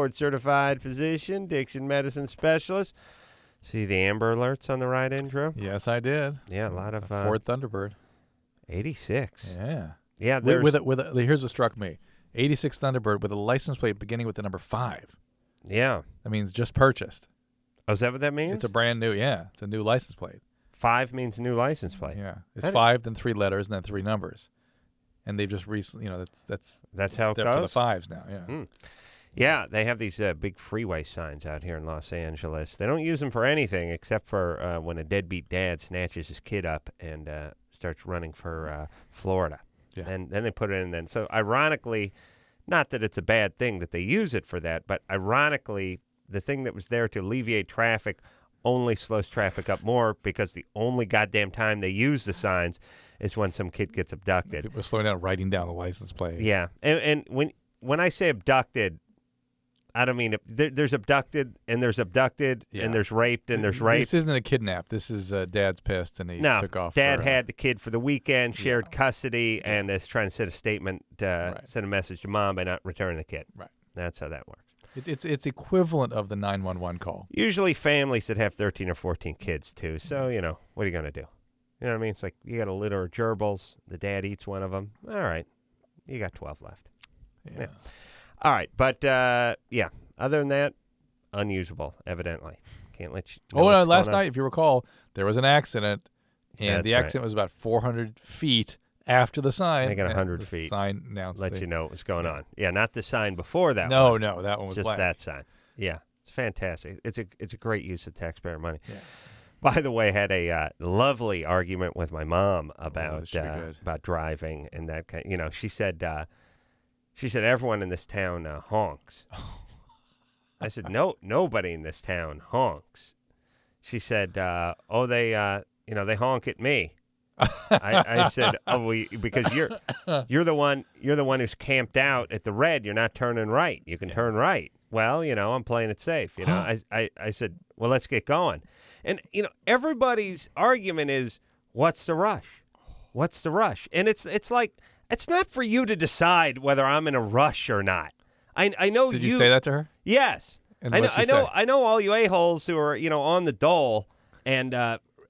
board-certified physician, diction medicine specialist. See the Amber Alerts on the right intro? Yes, I did. Yeah, a lot of... Ford Thunderbird. 86. Yeah. Yeah, Here's what struck me. 86 Thunderbird with a license plate beginning with the number 5. Yeah. That means just purchased. Oh, is that what that means? It's a brand new, it's a new license plate. 5 means new license plate. Yeah. It's 5, then 3 letters, and then 3 numbers. And they've just recently, that's how it they're goes? up to the 5s now, yeah. Mm. Yeah, they have these big freeway signs out here in Los Angeles. They don't use them for anything except for when a deadbeat dad snatches his kid up and starts running for Florida. Yeah. And then they put it in then. So ironically, not that it's a bad thing that they use it for that, but ironically, the thing that was there to alleviate traffic only slows traffic up more because the only goddamn time they use the signs is when some kid gets abducted. People are slowing down writing down the license plate. Yeah. And when I say abducted, I don't mean there's abducted and there's abducted and there's raped and there's raped. This isn't a kidnap. This is Dad's pissed and he took off. Dad had the kid for the weekend, shared custody, and is trying to send a statement, send a message to Mom by not returning the kid. Right. That's how that works. It's equivalent of the 911 call. Usually families that have 13 or 14 kids, too. So, what are you going to do? You know what I mean? It's like you got a litter of gerbils. The dad eats one of them. All right. You got 12 left. Yeah. All right. But, other than that, unusable, evidently. Can't let you know last night, if you recall, there was an accident, and the accident was about 400 feet after the sign. I got 100 feet. Sign announced let you know what was going on. Yeah, not the sign before that one. No, that one was just black. that sign. Yeah, it's fantastic. It's a great use of taxpayer money. Yeah. By the way, had a lovely argument with my mom about driving and that kind. She said everyone in this town honks. I said nobody in this town honks. She said, they honk at me. I said, because you're the one who's camped out at the red. You're not turning right. You can turn right. Well, I'm playing it safe. I said, well, let's get going. And everybody's argument is, what's the rush? What's the rush? And it's like it's not for you to decide whether I'm in a rush or not. I know. Did you say that to her? Yes. And I know all you a-holes who are on the dole and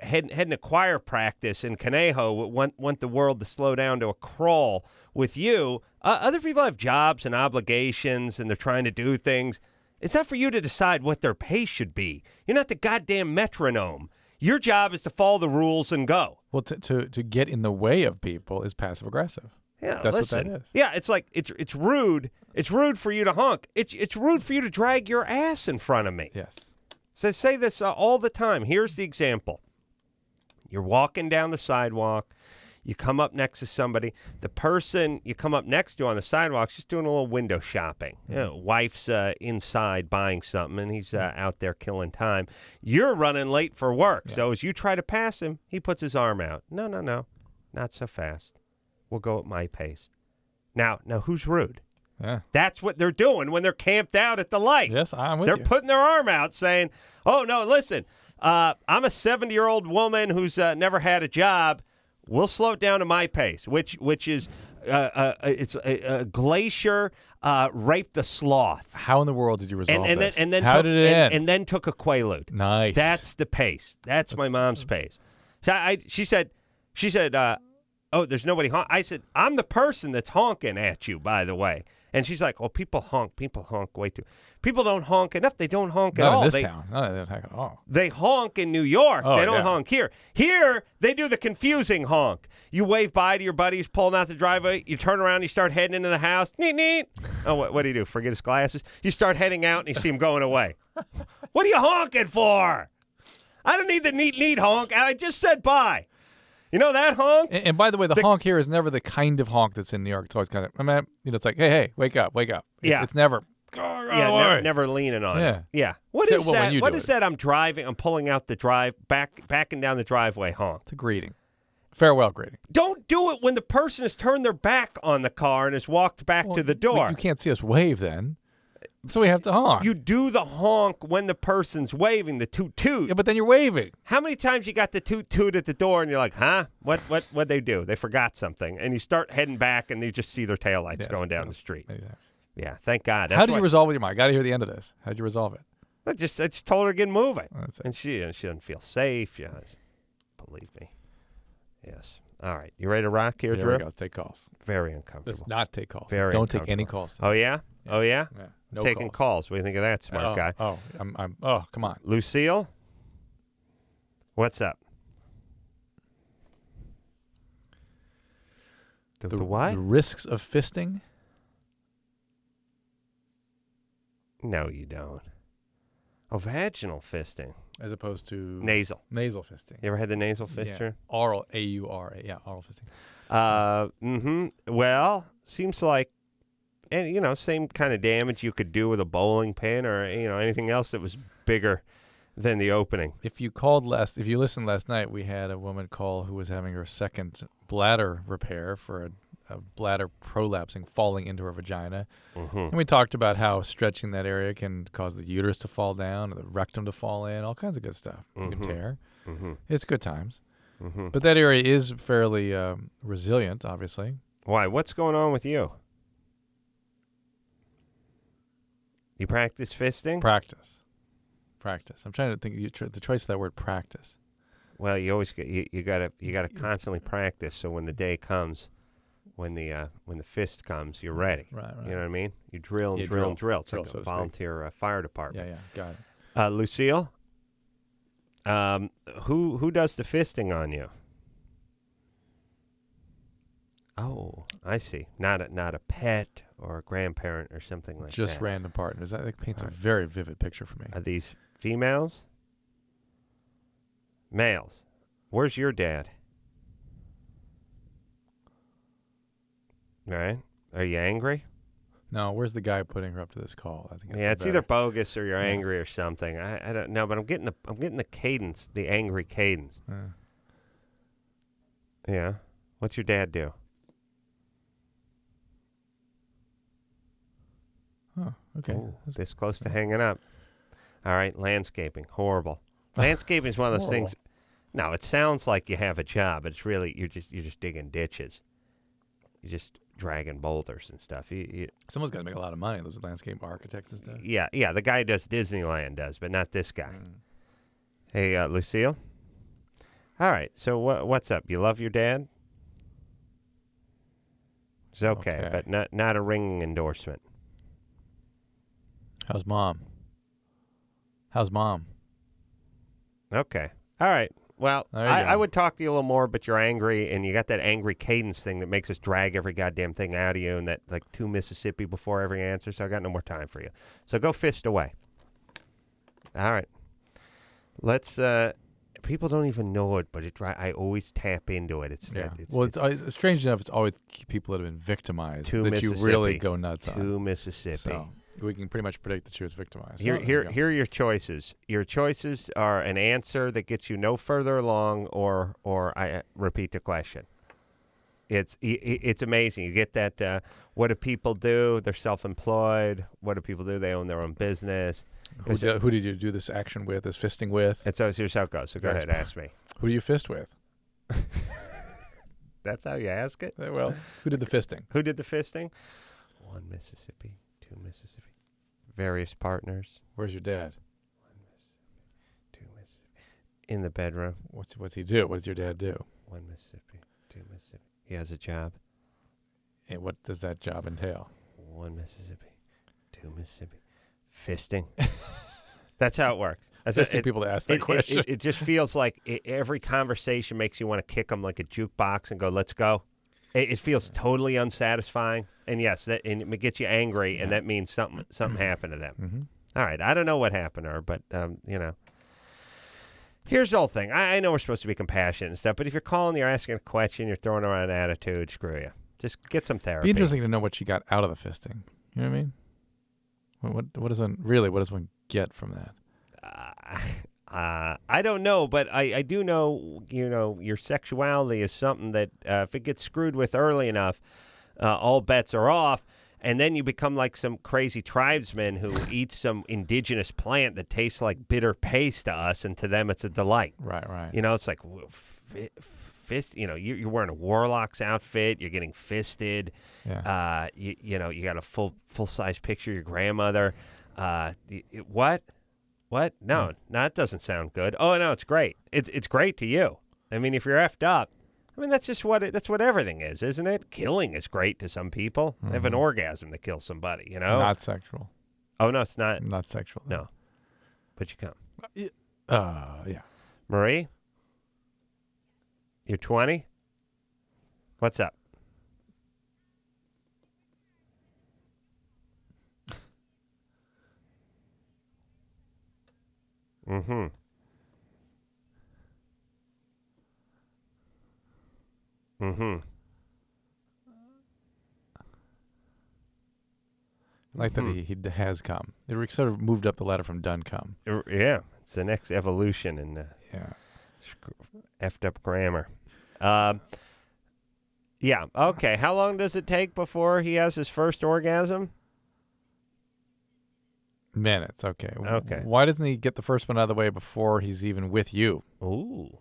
heading to choir practice in Conejo want the world to slow down to a crawl with you. Other people have jobs and obligations, and they're trying to do things. It's not for you to decide what their pace should be. You're not the goddamn metronome. Your job is to follow the rules and go. Well, to get in the way of people is passive aggressive. Yeah, that's listen. what that is. Yeah, it's like it's rude. It's rude for you to honk. It's rude for you to drag your ass in front of me. Yes. So I say this all the time. Here's the example. You're walking down the sidewalk. You come up next to somebody. The person you come up next to on the sidewalk is just doing a little window shopping. Wife's inside buying something, and he's out there killing time. You're running late for work. Yeah. So as you try to pass him, he puts his arm out. No. Not so fast. We'll go at my pace. Now who's rude? Yeah. That's what they're doing when they're camped out at the light. Yes, I'm with you. They're putting their arm out saying, oh, no, listen, I'm a 70-year-old woman who's never had a job. We'll slow it down to my pace, which is it's a glacier raped a sloth. How in the world did you resolve this? How did it end? And then took a Quaalude. Nice. That's the pace. That's my mom's pace. So she said, oh, there's nobody honk. I said, I'm the person that's honking at you, by the way. And she's like, well, people honk way too. People don't honk enough. They don't honk at all. Not in this town. No, they don't honk at all. They honk in New York. Oh, they don't honk here. Here, they do the confusing honk. You wave bye to your buddies pulling out the driveway. You turn around, you start heading into the house. Neat, neat. Oh, what do you do? Forget his glasses? You start heading out, and you see him going away. What are you honking for? I don't need the neat honk. I just said bye. You know that honk? And by the way, the honk here is never the kind of honk that's in New York. It's always kind of, it's like, hey, wake up. It's never. Never leaning on it. Yeah. What is that? What is that? I'm driving. I'm pulling out the backing down the driveway honk. It's a greeting. Farewell greeting. Don't do it when the person has turned their back on the car and has walked back to the door. You can't see us wave then. So we have to honk. You do the honk when the person's waving, the toot-toot. Yeah, but then you're waving. How many times you got the toot-toot at the door and you're like, huh? What'd they do? They forgot something. And you start heading back and you just see their taillights going down the street. Many times. Yeah, thank God. How did you resolve it with your mom? I got to hear the end of this. How did you resolve it? I just told her to get moving. That's it. And she doesn't feel safe. Yeah, believe me. Yes. All right. You ready to rock here, Drew? Here we go. Let's take calls. Very uncomfortable. Let's not take calls. Very Don't take any calls. Oh, yeah? Yeah. Oh, yeah? Yeah. No Taking calls. What do you think of that, smart guy? Oh, come on. Lucille? What's up? The what? The risks of fisting? No, you don't. Oh, vaginal fisting. As opposed to... Nasal. Nasal fisting. You ever had the nasal fisture? Yeah. Oral, A-U-R-A. Yeah, oral fisting. Well, seems like, and same kind of damage you could do with a bowling pin or, anything else that was bigger than the opening. If you listened last night, we had a woman call who was having her second bladder repair for a bladder prolapsing, falling into her vagina. Mm-hmm. And we talked about how stretching that area can cause the uterus to fall down or the rectum to fall in, all kinds of good stuff. You can tear. Mm-hmm. It's good times. Mm-hmm. But that area is fairly resilient, obviously. Why? What's going on with you? You practice fisting? Practice. I'm trying to think the choice of that word, practice. Well, you always you gotta constantly practice. So when the day comes, when the fist comes, you're ready. Right. You know what I mean? You drill and drill and drill. It's like a volunteer fire department. Yeah, got it. Lucille, who does the fisting on you? Oh, I see. Not a pet or a grandparent or something like that. Just random partners. That paints a very vivid picture for me. Are these females? Males. Where's your dad? Right? Are you angry? No, where's the guy putting her up to this call? I think it's either bogus or you're angry or something. I don't know, but I'm getting the cadence, the angry cadence. Yeah. What's your dad do? Oh, okay. Ooh, this close to hanging up. All right, landscaping, horrible. Landscaping is one of those things. No, it sounds like you have a job, but it's really you're just digging ditches. You're just dragging boulders and stuff. Someone's got to make a lot of money. Those landscape architects and stuff. Yeah. The guy who does Disneyland does, but not this guy. Hey, Lucille. All right. So what's up? You love your dad? It's okay, but not a ringing endorsement. How's mom? Okay. All right. Well, I would talk to you a little more, but you're angry, and you got that angry cadence thing that makes us drag every goddamn thing out of you, and that like 2 Mississippi before every answer, so I got no more time for you. So go fist away. All right. Let's, people don't even know it, but I always tap into it. It's strange enough, it's always people that have been victimized to that Mississippi. You really go nuts on. To Mississippi. So we can pretty much predict that she was victimized. Here are your choices. Your choices are an answer that gets you no further along, or I repeat the question. It's amazing. You get that. What do people do? They're self-employed. What do people do? They own their own business. Who did you do this action with? This fisting with? And so here's how it goes. So go ahead, ask me. Who do you fist with? That's how you ask it? Well, who did the fisting? Who did the fisting? 1 Mississippi, 2 Mississippi. Various partners. Where's your dad? 1 Mississippi, 2 Mississippi. In the bedroom. What's he do? What does your dad do? 1 Mississippi, 2 Mississippi. He has a job. And what does that job entail? 1 Mississippi, 2 Mississippi. Fisting. That's how it works. Fisting people to ask that question. It just feels like every conversation makes you want to kick them like a jukebox and go, let's go. It feels totally unsatisfying. And yes, and it gets you angry, and that means something happened to them. Mm-hmm. All right. I don't know what happened to her, but, here's the whole thing. I know we're supposed to be compassionate and stuff, but if you're calling, you're asking a question, you're throwing around an attitude, screw you. Just get some therapy. It'd be interesting to know what she got out of the fisting. You know what I mean? What does one get from that? I don't know, but I do know, your sexuality is something that if it gets screwed with early enough, all bets are off, and then you become like some crazy tribesman who eats some indigenous plant that tastes like bitter paste to us, and to them it's a delight. Right. It's like fist. You're wearing a warlock's outfit. You're getting fisted. Yeah. You got a full size picture of your grandmother. What? No, that doesn't sound good. Oh no, it's great. It's great to you. I mean, if you're effed up, that's what everything is, isn't it? Killing is great to some people. They have an orgasm to kill somebody. Not sexual. Oh no, it's not. Not sexual. No, but you come. Yeah. Marie, you're 20. What's up? Mm-hmm. Mm-hmm. I like that he has come. It sort of moved up the ladder from done come. Yeah, it's the next evolution in effed up grammar. Yeah, okay. How long does it take before he has his first orgasm? Minutes, okay. Okay. Why doesn't he get the first one out of the way before he's even with you? Ooh.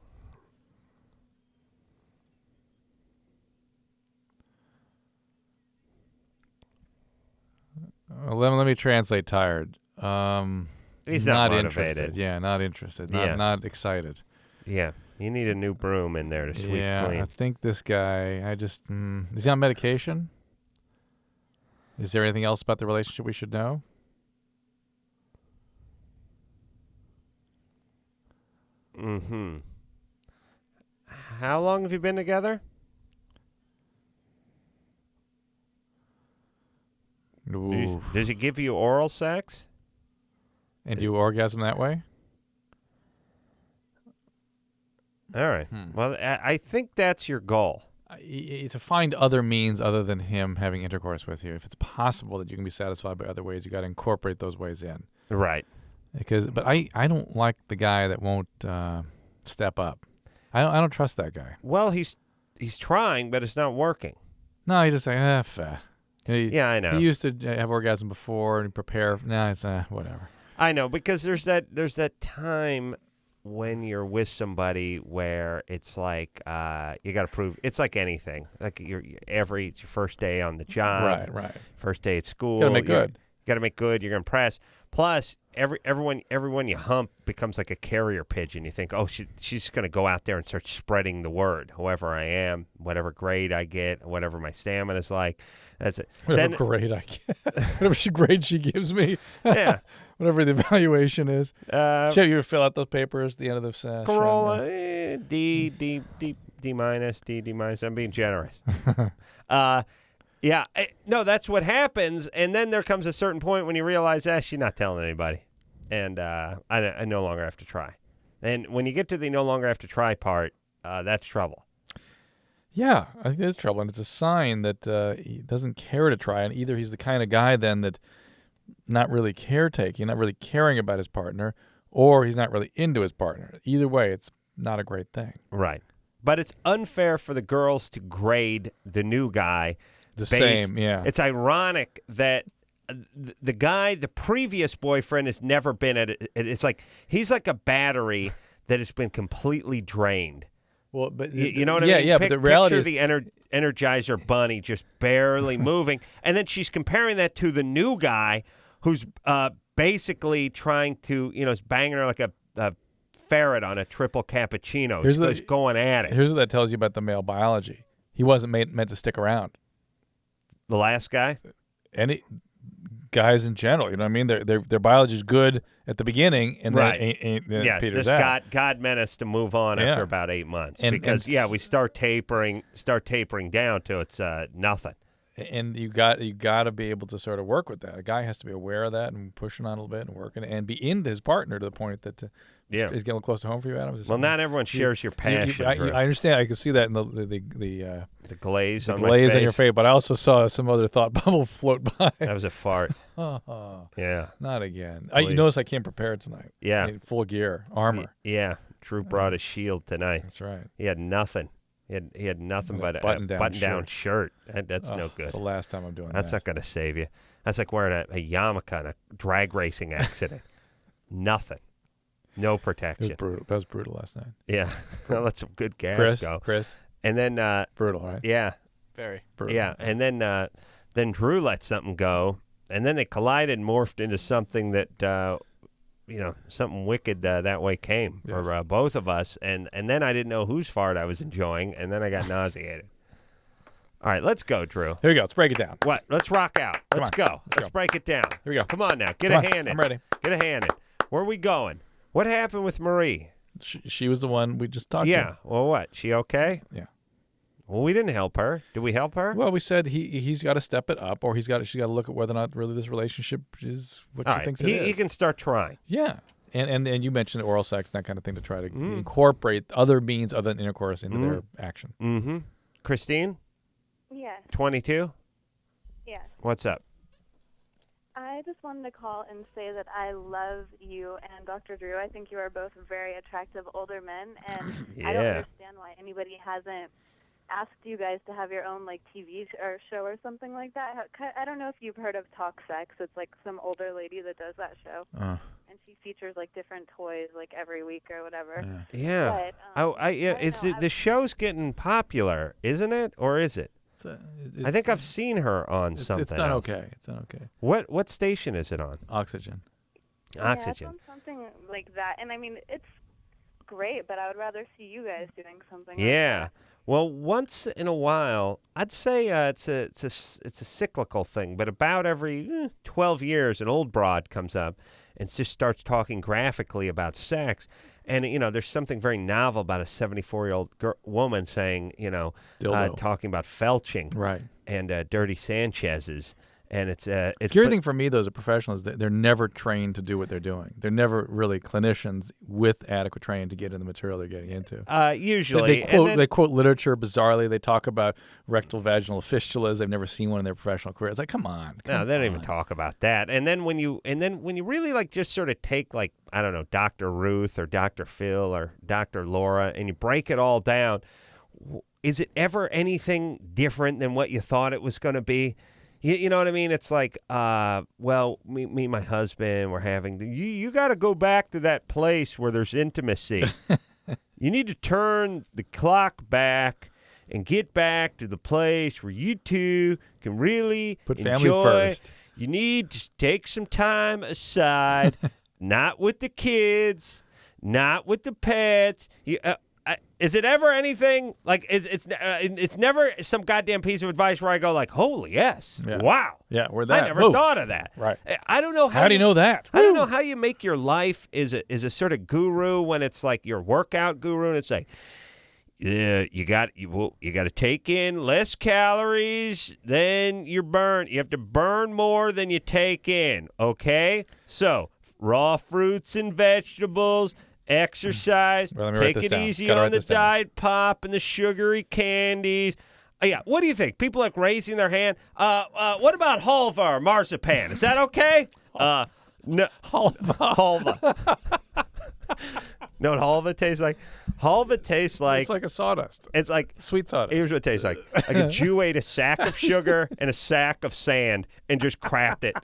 Let me translate tired. He's not motivated. Interested. Yeah, not interested. Not excited. Yeah. You need a new broom in there to sweep clean. I think this guy, is he on medication? Is there anything else about the relationship we should know? Mm-hmm. How long have you been together? Does he give you oral sex? And do you orgasm that way? All right. Well, I think that's your goal. To find other means other than him having intercourse with you. If it's possible that you can be satisfied by other ways, you got to incorporate those ways in. Right. But I don't like the guy that won't step up. I don't trust that guy. Well, he's trying, but it's not working. No, he just like yeah, I know. He used to have orgasm before and prepare. Now it's whatever. I know, because there's that time when you're with somebody where it's like you got to prove. It's like anything. Like it's your first day on the job. Right. First day at school. Got to make good. You got to make good. You're gonna impress. Plus, everyone you hump becomes like a carrier pigeon. You think, oh, she's gonna go out there and start spreading the word. Whoever I am, whatever grade I get, whatever my stamina's like, that's it. Whatever grade I get, whatever grade she gives me. Yeah. Whatever the evaluation is. You fill out those papers at the end of the session. Corolla, D minus, D minus. I'm being generous. Yeah, no, that's what happens, and then there comes a certain point when you realize, she's not telling anybody, and I no longer have to try. And when you get to the no longer have to try part, that's trouble. Yeah, I think it's trouble, and it's a sign that he doesn't care to try, and either he's the kind of guy then that not really caretaking, not really caring about his partner, or he's not really into his partner. Either way, it's not a great thing. Right. But it's unfair for the girls to grade the new guy same, yeah. It's ironic that the previous boyfriend has never been at it. It's like he's like a battery that has been completely drained. Well, but you know what I mean? Yeah, but the reality is the Energizer bunny just barely moving, and then she's comparing that to the new guy who's basically trying to, is banging her like a ferret on a triple cappuccino. He's going at it. Here's what that tells you about the male biology. He wasn't meant to stick around. The last guy? Any guys in general, you know what I mean? Their biology is good at the beginning, and then peters out. God meant us to move on after about 8 months because we start tapering down to it's nothing. And you got to be able to sort of work with that. A guy has to be aware of that and pushing on a little bit and working and be into his partner to the point that is getting close to home for you, Adam. Well, not everyone shares your passion. I understand. I can see that in the glaze on your face. But I also saw some other thought bubble float by. That was a fart. Yeah. Not again. You notice I came prepared tonight. Yeah. Full gear, armor. Yeah. Drew brought a shield tonight. That's right. He had nothing. He had nothing but a button-down shirt. That's no good. That's the last time I'm doing that. That's not going to save you. That's like wearing a yarmulke in a drag racing accident. Nothing. No It protection. was brutal. That was brutal last night. Yeah. Let some good gas go. Chris. And then Brutal, right? yeah. Very brutal. Yeah. And then Drew let something go, and then they collided and morphed into something that something wicked that way came for both of us, and then I didn't know whose fart I was enjoying, and then I got nauseated. All right, let's go, Drew. Here we go. Let's break it down. What? Let's rock out. Let's go. Let's break it down. Here we go. Come on now. Get a hand in. I'm ready. Get a hand in. Where are we going? What happened with Marie? She was the one we just talked to. Yeah. Well, what? She okay? Yeah. Well, we didn't help her. Did we help her? Well, we said he's got to step it up, or she's got to look at whether or not really this relationship is what she thinks it is. He can start trying. Yeah. And you mentioned oral sex and that kind of thing to try to incorporate other means other than intercourse into their action. Mm-hmm. Christine? Yes. 22? Yes. What's up? I just wanted to call and say that I love you and Dr. Drew. I think you are both very attractive older men, and I don't understand why anybody hasn't asked you guys to have your own TV or show or something like that. I don't know if you've heard of Talk Sex. It's some older lady that does that show, and she features different toys every week or whatever. Yeah. But, the show's getting popular, isn't it, or is it? I think I've seen her on something. It's done else. okay. It's done okay. What station is it on? Oxygen. Oxygen. Yeah, it's on something like that, and I mean it's great, but I would rather see you guys doing something. Yeah. Like that. Well, once in a while, I'd say it's a cyclical thing, but about every 12 years, an old broad comes up and just starts talking graphically about sex. And, there's something very novel about a 74-year-old woman saying, talking about felching and dirty Sanchez's. And it's scary thing for me, though, as a professional, is that they're never trained to do what they're doing. They're never really clinicians with adequate training to get in the material they're getting into. Usually. They quote literature bizarrely. They talk about rectal vaginal fistulas. They've never seen one in their professional career. It's like, come on. No, they don't even talk about that. And then when you really just sort of take I don't know, Dr. Ruth or Dr. Phil or Dr. Laura, and you break it all down, is it ever anything different than what you thought it was going to be? You know what I mean? It's me and my husband, we're having... You got to go back to that place where there's intimacy. You need to turn the clock back and get back to the place where you two can really put enjoy. Family first. You need to take some time aside, not with the kids, not with the pets. Is it ever anything it's never some goddamn piece of advice where I go holy yes, wow, we're that. I never thought of that. Right. I don't know how do you know that? I don't know how you make your life is a sort of guru when it's your workout guru and it's you got to take in less calories than you burn. You have to burn more than you take in. Okay, so raw fruits and vegetables. Exercise, take it easy on the diet pop and the sugary candies. What do you think? People raising their hand. What about halva or marzipan? Is that okay? No. Halva. Know what halva tastes like? Halva tastes like... It's like a sawdust. It's like... Sweet sawdust. Here's what it tastes like. Like a Jew ate a sack of sugar and a sack of sand and just crapped it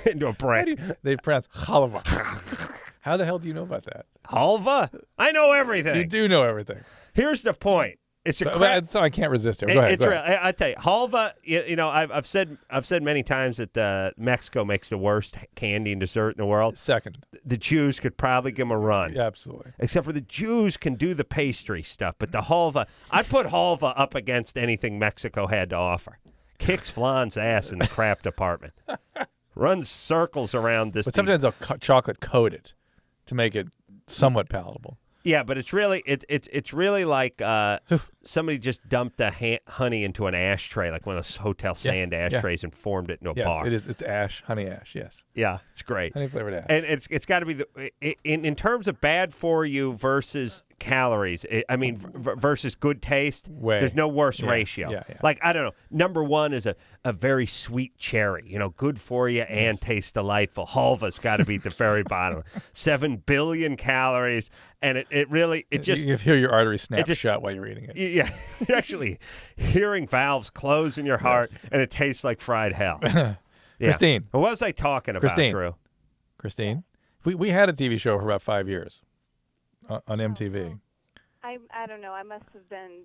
into a brick. They pronounce halva. How the hell do you know about that? Halva? I know everything. You do know everything. Here's the point. It's so I can't resist it. Go ahead. I tell you, halva. I've said many times that Mexico makes the worst candy and dessert in the world. Second, the Jews could probably give them a run. Yeah, absolutely. Except for the Jews can do the pastry stuff, but the halva. I put halva up against anything Mexico had to offer. Kicks Flan's ass in the crap department. Runs circles around this. But sometimes they'll chocolate coat it to make it somewhat palatable. Yeah, but it's really like somebody just dumped the honey into an ashtray, like one of those hotel sand ashtrays, and formed it into a bar. Yes, it is. It's ash, honey ash. Yes. Yeah, it's great. Honey flavored ash. And it's got to be in terms of bad for you versus calories. Versus good taste. There's no worse ratio. Yeah. I don't know. Number one is a very sweet cherry. Good for you and tastes delightful. Halva's got to be at the very bottom. 7 billion calories. And it really just... You can hear your artery snap shut while you're eating it. Yeah, you're actually hearing valves close in your heart, and it tastes like fried hell. Yeah. Christine. What was I talking about, Drew? Christine, We had a TV show for about 5 years on MTV. I don't know. I must have been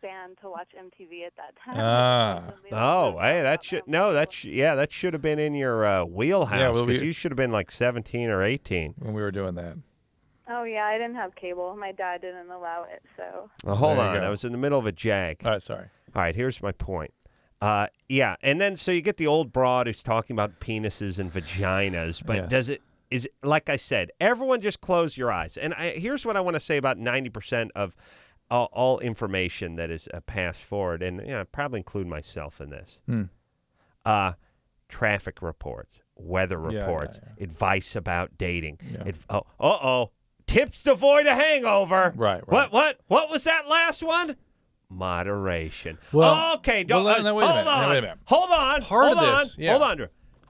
banned to watch MTV at that time. That should have been in your wheelhouse because you should have been like 17 or 18 when we were doing that. Oh yeah, I didn't have cable. My dad didn't allow it, so. Well, hold on, I was in the middle of a jag. All right, sorry. All right, here's my point. And then so you get the old broad who's talking about penises and vaginas, but is it like I said, everyone just close your eyes. And here's what I want to say about 90% of all information that is passed forward, and probably include myself in this. Traffic reports, weather reports, advice about dating. Tips to avoid a hangover. Right. What was that last one? Moderation. Well, okay. Wait a minute. Hold on. Hold on, Drew.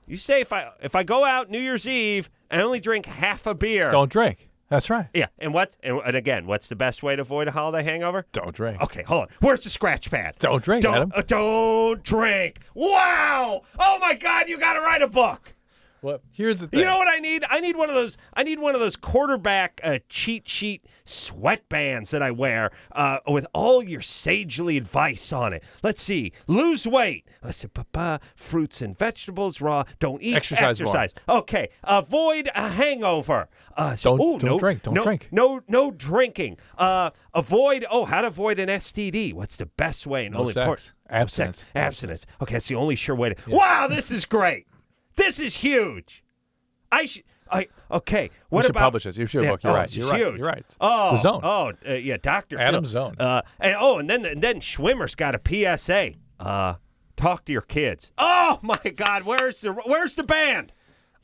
You say if I go out New Year's Eve and only drink half a beer, don't drink. That's right. Yeah. And again, what's the best way to avoid a holiday hangover? Don't drink. Okay, hold on. Where's the scratch pad? Don't drink, Adam. Don't drink. Wow. Oh my God, you got to write a book. Well, here's the thing. You know what I need? I need one of those quarterback cheat sheet sweatbands that I wear with all your sagely advice on it. Let's see. Lose weight. Fruits and vegetables raw. Don't eat. Exercise. More. Okay. Avoid a hangover. Don't drink. Don't drink. No drinking. Avoid. How to avoid an STD? What's the best way? No sex. Abstinence. Abstinence. Okay, that's the only sure way to. Yeah. Wow, this is great. This is huge. Okay. What should publish this. You should book. You're right. You're right. The Zone. Dr. Adam's Zone. And then Schwimmer's got a PSA. Talk to your kids. Oh my God, where's the band?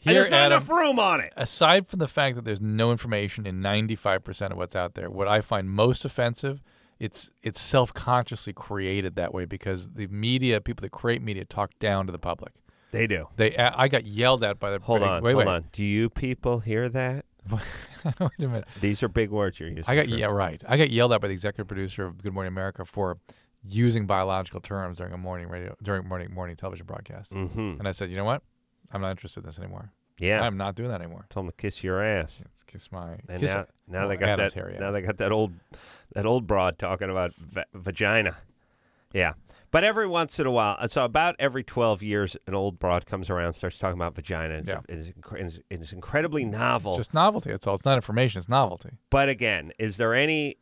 There's not enough room on it. Aside from the fact that there's no information in 95% of what's out there, what I find most offensive, it's self-consciously created that way because the media, people that create media, talk down to the public. They do. I got yelled at by the. Hold on. Do you people hear that? Wait a minute. These are big words you're using. I got yelled at by the executive producer of Good Morning America for using biological terms during a morning television broadcast. Mm-hmm. And I said, you know what? I'm not interested in this anymore. Yeah. I'm not doing that anymore. Tell them to kiss your ass. Kiss my. And now they got that. Now they got that old broad talking about vagina. Yeah. But every once in a while, so about every 12 years, an old broad comes around and starts talking about vagina. It's incredibly novel. It's just novelty. That's all. It's not information. It's novelty. But again, is there any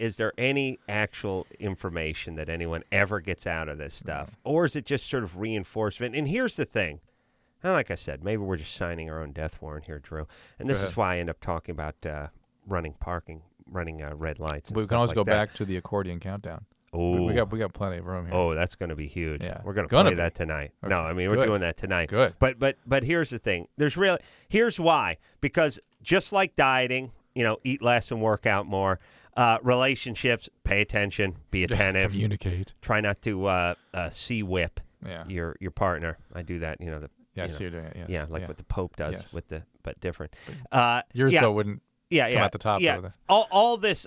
actual information that anyone ever gets out of this stuff? Or is it just sort of reinforcement? And here's the thing. And like I said, maybe we're just signing our own death warrant here, Drew. And this is why I end up talking about running red lights. We can always go back to the accordion countdown. Oh, we got plenty of room here. Oh, that's going to be huge. Yeah. We're going to play that tonight. Okay. No, I mean we're doing that tonight. Good. But here's the thing. Here's why. Because just like dieting, eat less and work out more. Relationships, pay attention, be attentive, communicate. Try not to see whip your partner. I do that. Yes, you're doing it. Yes. Yeah, what the Pope does but different. Yours though wouldn't. Come at the top. Yeah. All this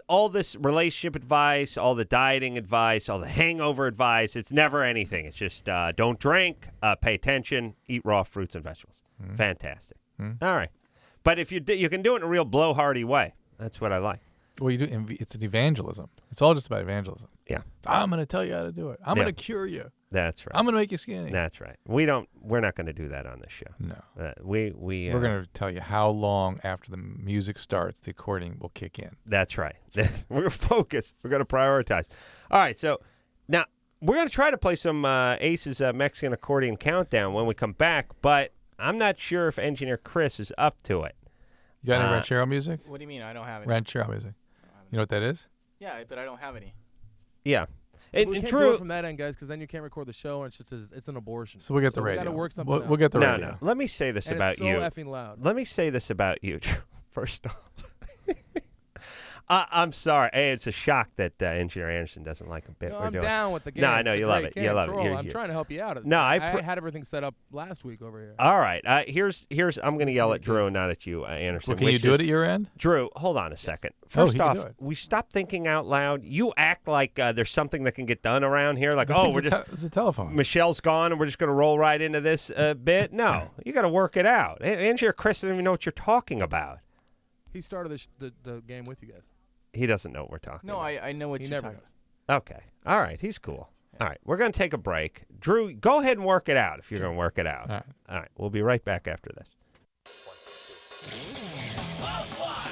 relationship advice, all the dieting advice, all the hangover advice. It's never anything. It's just don't drink, pay attention, eat raw fruits and vegetables. Mm-hmm. Fantastic. Mm-hmm. All right, but if you can do it in a real blowhardy way. That's what I like. Well, you do. It's an evangelism. It's all just about evangelism. Yeah. I'm going to tell you how to do it. I'm going to cure you. That's right. I'm going to make you skinny. That's right. We're not going to do that on this show. No. We're going to tell you how long after the music starts the accordion will kick in. That's right. We're going to focus. We're going to prioritize. All right. So now we're going to try to play some Ace's Mexican accordion countdown when we come back, but I'm not sure if Engineer Chris is up to it. You got any ranchero music? What do you mean? I don't have any. Ranchero music. You know what that is? Yeah, but I don't have any. Yeah. We can't do it from that end, guys, because then you can't record the show, and it's an abortion. So we'll get the radio. We got to work something out. We'll get the radio. No. Let me say this about you. It's so effing loud. Let me say this about you. First off, I'm sorry. Hey, it's a shock that Engineer Anderson doesn't like a bit. I'm down with the game. No, I know you love it. You love it. I'm trying to help you out. No, I had everything set up last week over here. All right. Here's. I'm going to yell at Drew, not at you, Anderson. Well, can you do it at your end? Drew, hold on a second. First off, we stop thinking out loud. You act like there's something that can get done around here. Like, it's a telephone. Michelle's gone, and we're just going to roll right into this bit. No, you got to work it out. Engineer Chris doesn't even know what you're talking about. He started the game with you guys. He doesn't know what we're talking about. I know what He you're never talking knows. Okay. All right. He's cool. All right. We're going to take a break. Drew, go ahead and work it out if you're going to work it out. All right. We'll be right back after this.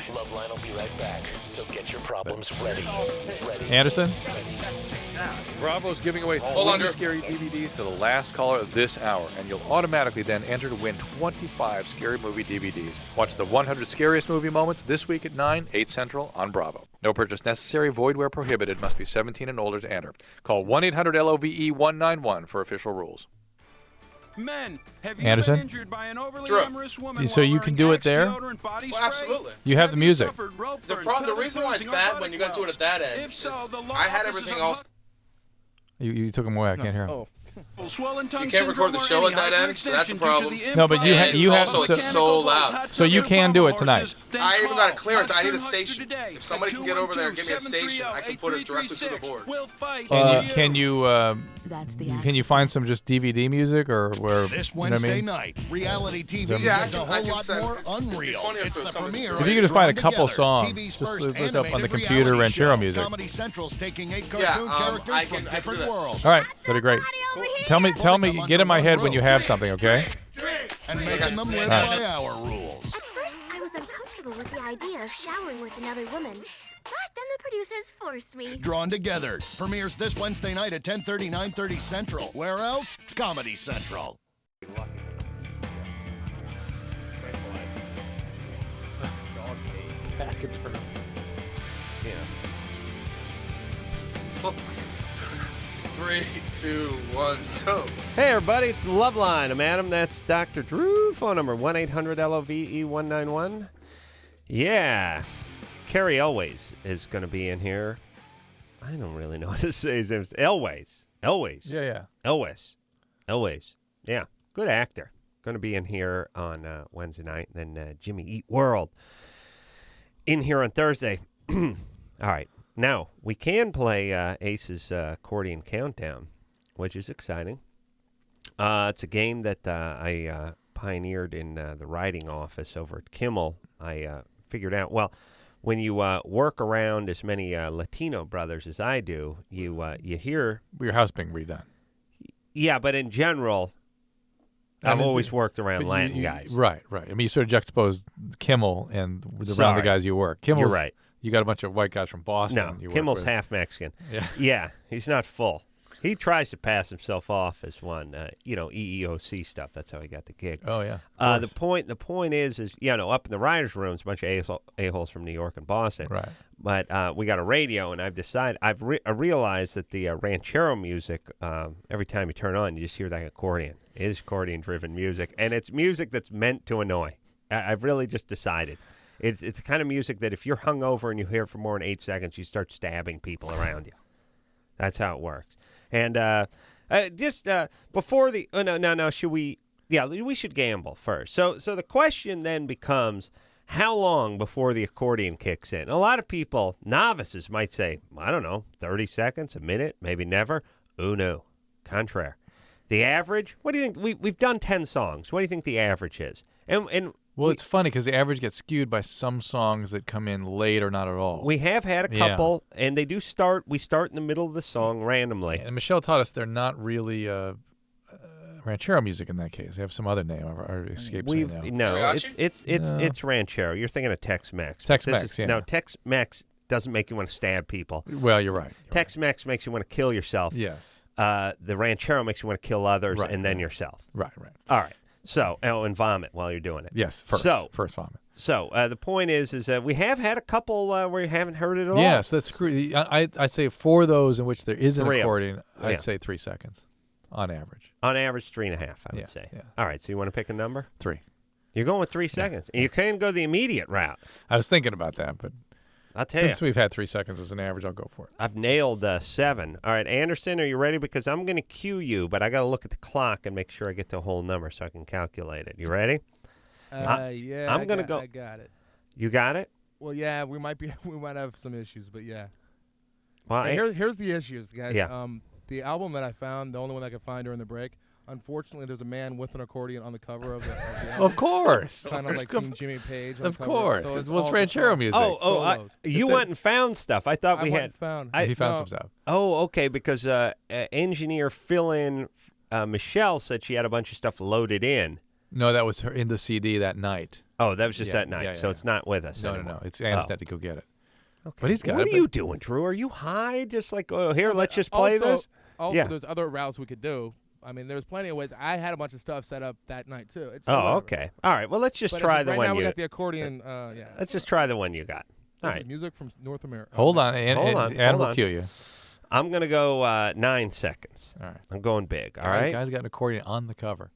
LoveLine will be right back. So get your problems ready. Anderson? Bravo's giving away 20 scary DVDs to the last caller of this hour, and you'll automatically then enter to win 25 scary movie DVDs. Watch the 100 scariest movie moments this week at 9, 8 Central on Bravo. No purchase necessary, void where prohibited, must be 17 and older to enter. Call 1-800-LOVE-191 for official rules. Men, have you Anderson? Been injured by an overly amorous woman so you can do it there? Well, absolutely. You have the music. The reason why it's bad when you guys do it at that end is I had everything else. You took him away. I can't hear him. Oh. You can't record the show at that end, so that's a problem. No, but you have. Also, it's so loud. So you can do it tonight. I even got a clearance. I need a station. If somebody can get over there and give me a station, I can put it directly to the board. Can you find some just DVD music or where? This Wednesday night, reality TV is a whole lot more unreal. It's the premiere. If you could just find a couple songs, just look up on the computer Ranchero music. Comedy Central's taking 8 cartoon characters from different worlds. All right, that'd be great. Tell me, get in my head when you have something, okay? And making them live by our rules. At first, I was uncomfortable with the idea of showering with another woman, but then the producers forced me. Drawn Together premieres this Wednesday night at 10:30, 9:30 Central. Where else? Comedy Central. Yeah. 3, 2, 1, go. Hey, everybody, it's LoveLine. I'm Adam. That's Dr. Drew. Phone number 1-800-LOVE-191. Yeah. Carrie Elways is going to be in here. I don't really know what to say his name. Elways. Yeah. Elways. Yeah. Good actor. Going to be in here on Wednesday night. And then Jimmy Eat World in here on Thursday. All right. Now, we can play Ace's Accordion Countdown, which is exciting. It's a game that I pioneered in the writing office over at Kimmel. I figured out, well, when you work around as many Latino brothers as I do, you hear... Your house being redone. Yeah, but in general, I've always worked around Latin guys. Right. I mean, you sort of juxtapose Kimmel and around the guys you work. Kimmel's, you're right. You got a bunch of white guys from Boston. No, Kimmel's half Mexican. Yeah, he's not full. He tries to pass himself off as one, EEOC stuff. That's how he got the gig. Oh yeah. The point is up in the writers' rooms, a bunch of a-holes from New York and Boston. Right. But we got a radio, and I realized that the ranchero music, every time you turn on, you just hear that accordion. It is accordion-driven music, and it's music that's meant to annoy. I've really just decided. It's the kind of music that if you're hungover and you hear it for more than 8 seconds, you start stabbing people around you. That's how it works. And before the no, should we? Yeah, we should gamble first. So the question then becomes, how long before the accordion kicks in? A lot of people, novices, might say, I don't know, 30 seconds, a minute, maybe never. Uno, contraire. The average? What do you think? We've done 10 songs. What do you think the average is? Well, it's funny because the average gets skewed by some songs that come in late or not at all. We have had a couple, and they do start. We start in the middle of the song randomly. And Michelle taught us they're not really ranchero music in that case. They have some other name. Or escapes me now. No, it's ranchero. You're thinking of Tex-Mex. Tex-Mex, No, Tex-Mex doesn't make you want to stab people. Well, you're right. Tex-Mex makes you want to kill yourself. Yes. The ranchero makes you want to kill others and then yourself. Right. All right. So, and vomit while you're doing it. Yes, first vomit. So, the point is that we have had a couple where you haven't heard it at all. Yes, that's great. I'd say for those in which there is an accordion, I'd say 3 seconds on average. On average, 3.5, I would say. Yeah. All right, so you want to pick a number? 3. You're going with 3 seconds. And you can go the immediate route. I was thinking about that, but I'll tell you. Since we've had 3 seconds as an average, I'll go for it. I've nailed 7. All right, Anderson, are you ready? Because I'm going to cue you, but I got to look at the clock and make sure I get the whole number so I can calculate it. You ready? Yeah. I'm going to go. I got it. You got it? Well, yeah, we might have some issues, but yeah. Well, here's the issues, guys. Yeah. The album that I found, the only one I could find during the break, unfortunately, there's a man with an accordion on the cover of the album. Of course. Kind of like King Jimmy Page. Of course. So it's ranchero music. You went and found stuff. I thought we had. He found some stuff. Oh, okay, because engineer fill-in Michelle said she had a bunch of stuff loaded in. No, that was her in the CD that night. Oh, that was just that night, so it's not with us anymore. No. It's Anna's had to go get it. Okay. But he's got it. What are you doing, Drew? Are you high? Just like, here, let's just play this? Also, there's other routes we could do. I mean, there's plenty of ways. I had a bunch of stuff set up that night, too. Okay. All right, well, let's just try the one you... Right now we got the accordion, Let's just try the one you got. All right. Music from North America. Hold on, Anna will cue you. I'm going to go 9 seconds. All right. I'm going big, all right? Guy's got an accordion on the cover.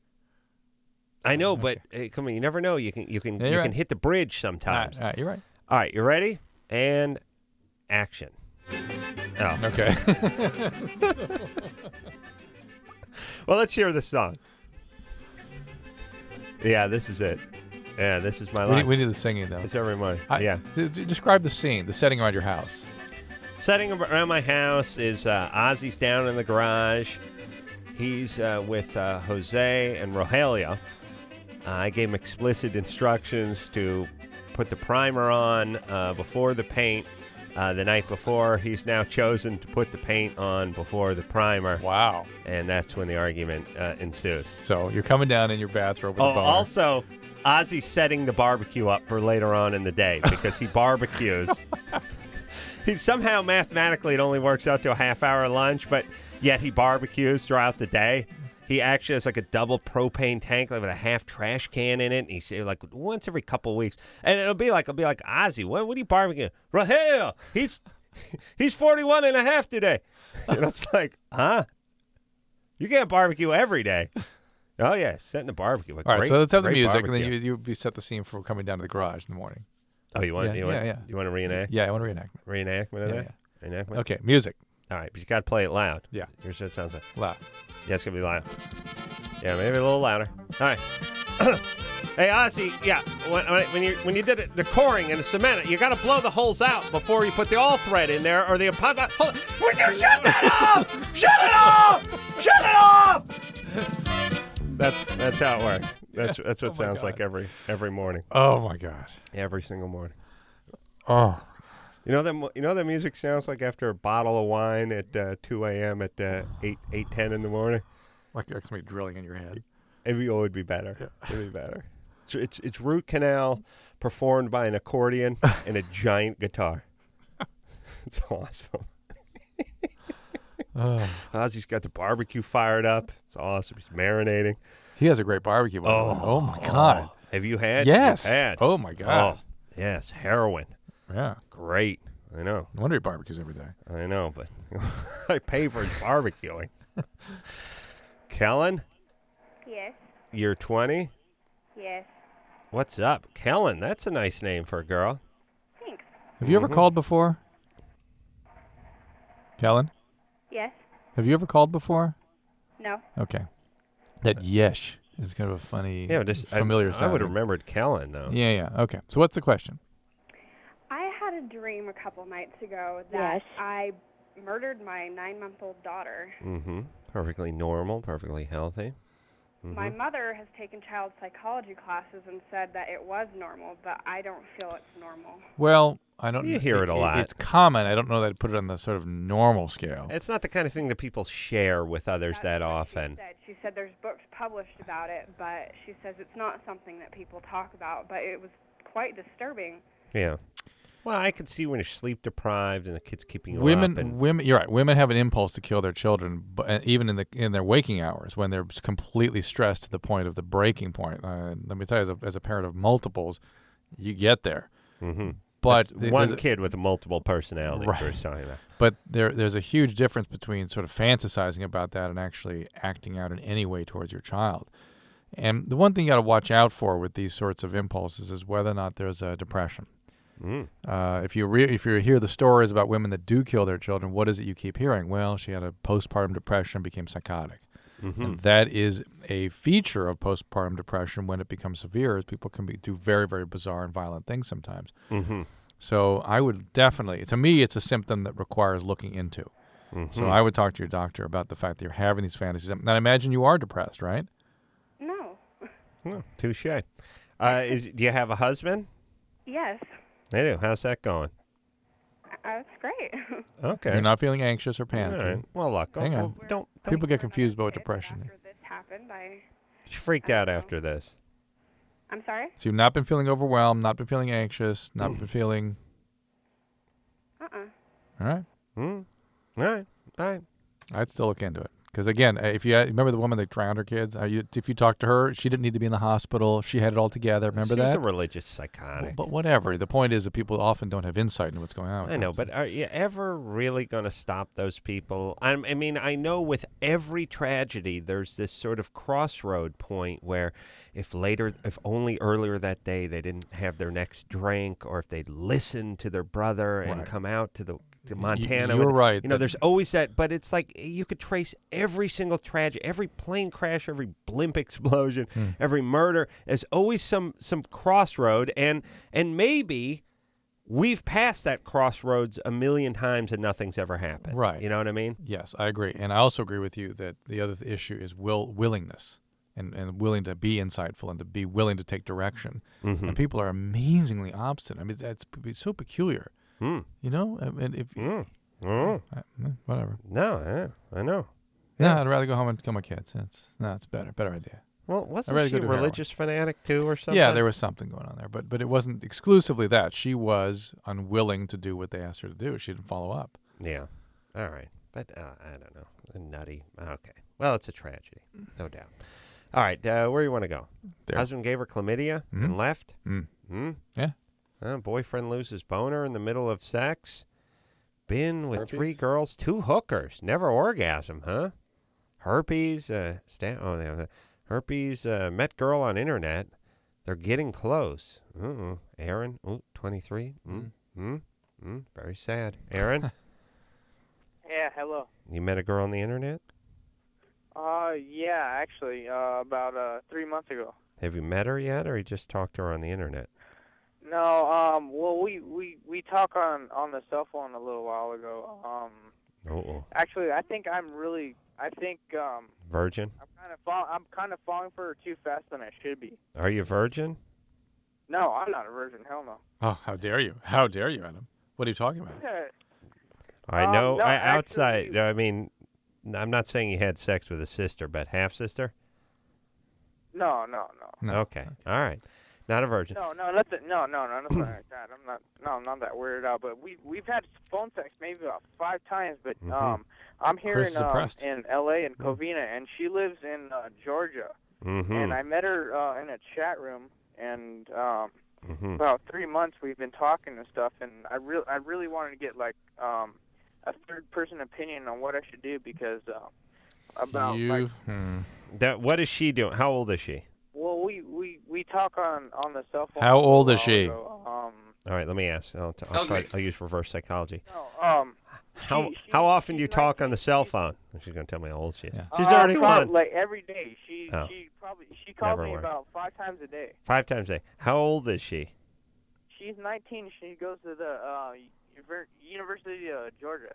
I know, but come on, you never know. You can hit the bridge sometimes. All right, you're right. All right, you ready? And action. Oh. Okay. Well, let's hear the song. Yeah, this is it. Yeah, this is my life. We need the singing, though. It's every morning. Describe the scene, the setting around your house. Setting around my house is Ozzy's down in the garage. He's with Jose and Rogelio. I gave him explicit instructions to put the primer on before the paint. The night before, he's now chosen to put the paint on before the primer. Wow. And that's when the argument ensues. So you're coming down in your bathrobe with a boner. Also, Ozzy's setting the barbecue up for later on in the day because he barbecues. Somehow, mathematically, it only works out to a half-hour lunch, but yet he barbecues throughout the day. He actually has like a double propane tank with a half trash can in it. And he's like once every couple of weeks. And I'll be like, Ozzy, what are you barbecuing? Rahel, he's 41 and a half today. And it's like, huh? You can't barbecue every day. Oh, yeah, setting the barbecue. All right, so let's have the music, barbecue. And then you set the scene for coming down to the garage in the morning. Oh, you want to reenact? Yeah, I want a reenactment. Reenactment of that? Yeah. Reenactment? Okay, music. All right, but you got to play it loud. Yeah. Here's what it sounds like. Loud. Yeah, it's going to be loud. Yeah, maybe a little louder. All right. Hey, Ozzy, when you did the coring and the cement, you got to blow the holes out before you put the all thread in there or the... Would you shut that off? Shut it off! Shut it off! That's how it works. That's what it sounds like every morning. Oh, my God. Every single morning. Oh. You know that music sounds like after a bottle of wine at 2 a.m. at 8:10 in the morning? Like somebody drilling in your head. It would be better. Yeah. It'd be better. It's root canal performed by an accordion and a giant guitar. It's awesome. Ozzy's got the barbecue fired up. It's awesome. He's marinating. He has a great barbecue. Oh my God. Have you had? Yes. You've had. Oh my God. Oh, yes. Heroin. Yeah. Great. I know. No wonder he barbecues every day. I know, but I pay for his barbecuing. Kellen? Yes. You're 20? Yes. What's up? Kellen, that's a nice name for a girl. Thanks. Have you ever called before? Kellen? Yes. Have you ever called before? No. Okay. That yesh is kind of a funny, familiar sound. I would have remembered Kellen, though. Yeah. Okay. So what's the question? I had a dream a couple nights ago that I murdered my 9-month-old daughter. Mm-hmm. Perfectly normal, perfectly healthy. Mm-hmm. My mother has taken child psychology classes and said that it was normal, but I don't feel it's normal. Well, I don't. You hear it a lot. It's common. I don't know that I'd put it on the sort of normal scale. It's not the kind of thing that people share with others that often. She said there's books published about it, but she says it's not something that people talk about, but it was quite disturbing. Yeah. Well, I can see when you're sleep deprived and the kid's keeping you up. Women, you're right. Women have an impulse to kill their children, but even in their waking hours when they're completely stressed to the point of the breaking point. Let me tell you, as a parent of multiples, you get there. Mm-hmm. But one kid with a multiple personality. Right. We're talking about. But there's a huge difference between sort of fantasizing about that and actually acting out in any way towards your child. And the one thing you got to watch out for with these sorts of impulses is whether or not there's a depression. If you hear the stories about women that do kill their children, what is it you keep hearing? Well, she had a postpartum depression and became psychotic. Mm-hmm. And that is a feature of postpartum depression when it becomes severe, is people can do very, very bizarre and violent things sometimes. Mm-hmm. So I would definitely, to me, it's a symptom that requires looking into. So I would talk to your doctor about the fact that you're having these fantasies. And I imagine you are depressed, right? No. Touche. Do you have a husband? Yes. I do. How's that going? That's great. Okay. You're not feeling anxious or panicky. All right. Well, look. Hang on. Don't People get confused about depression. After this happened, She freaked out after this. I'm sorry? So you've not been feeling overwhelmed, not been feeling anxious, not been feeling... Uh-uh. All right. All right. All right. I'd still look into it. Because, again, if you remember the woman that drowned her kids? If you talk to her, she didn't need to be in the hospital. She had it all together. Remember that? She's a religious psychotic. But whatever. The point is that people often don't have insight into what's going on. I know, but are you ever really going to stop those people? I mean, I know with every tragedy, there's this sort of crossroad point where if only earlier that day they didn't have their next drink, or if they'd listened to their brother and come out to Montana. You're right. There's always that, but it's like you could trace every single tragedy, every plane crash, every blimp explosion, every murder. There's always some crossroad, and maybe we've passed that crossroads a million times and nothing's ever happened. Right. You know what I mean? Yes, I agree. And I also agree with you that the other issue is willingness and willing to be insightful and to be willing to take direction. And people are amazingly obstinate. I mean, that's so peculiar. You know? And if whatever. No, I know. Yeah, I'd rather go home and kill my kids. It's better idea. Well, wasn't she a religious fanatic too, or something? Yeah, there was something going on there, but it wasn't exclusively that. She was unwilling to do what they asked her to do. She didn't follow up. Yeah. All right, but I don't know. Nutty. Okay. Well, it's a tragedy, no doubt. All right, where you want to go? There. Husband gave her chlamydia and left. Yeah. Boyfriend loses boner in the middle of sex. Been with 3 girls, 2 hookers. Never orgasm, huh? Herpes. Herpes. Met girl on internet. They're getting close. Aaron. 23. Very sad. Aaron. Yeah. Hello. You met a girl on the internet? Yeah. Actually, about 3 months ago. Have you met her yet, or you just talked to her on the internet? No, well, we talked on the cell phone a little while ago. Actually, I think Virgin? I'm kind of falling for her too fast than I should be. Are you virgin? No, I'm not a virgin. Hell no. Oh, how dare you? How dare you, Adam? What are you talking about? I know. No, outside. actually, I mean, I'm not saying you had sex with a sister, but half sister. No. Okay. All right. Not a virgin. No, nothing like that. I'm not that weirded out. But we've had phone sex maybe about 5 times. But I'm here in L.A. in Covina, and she lives in Georgia. And I met her in a chat room, and about 3 months we've been talking and stuff. And I really wanted to get like a third-person opinion on what I should do because what is she doing? How old is she? Well, we talk on the cell phone. How old is she? All right, let me ask. I'll use reverse psychology. No, how often do you talk on the cell phone? She's gonna tell me how old she is. Yeah. She's already one. Like every day. She calls me about 5 times a day. 5 times a day. How old is she? She's 19. She goes to the University of Georgia.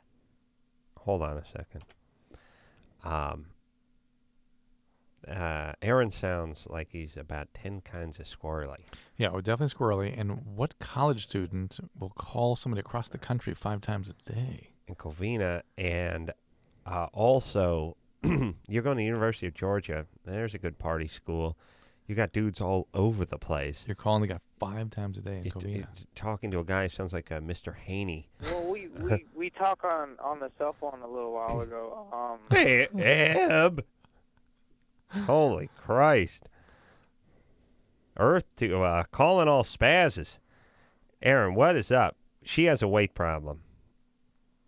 Hold on a second. Aaron sounds like he's about 10 kinds of squirrely. Yeah, well, definitely squirrely. And what college student will call somebody across the country 5 times a day? In Covina, and also, you're going to the University of Georgia. There's a good party school. You got dudes all over the place. You're calling the guy 5 times a day in Covina. You're talking to a guy who sounds like Mr. Haney. Well, we talk on the cell phone a little while ago. Hey, Eb. Holy Christ. Earth to calling all spazzes. Aaron, what is up? She has a weight problem.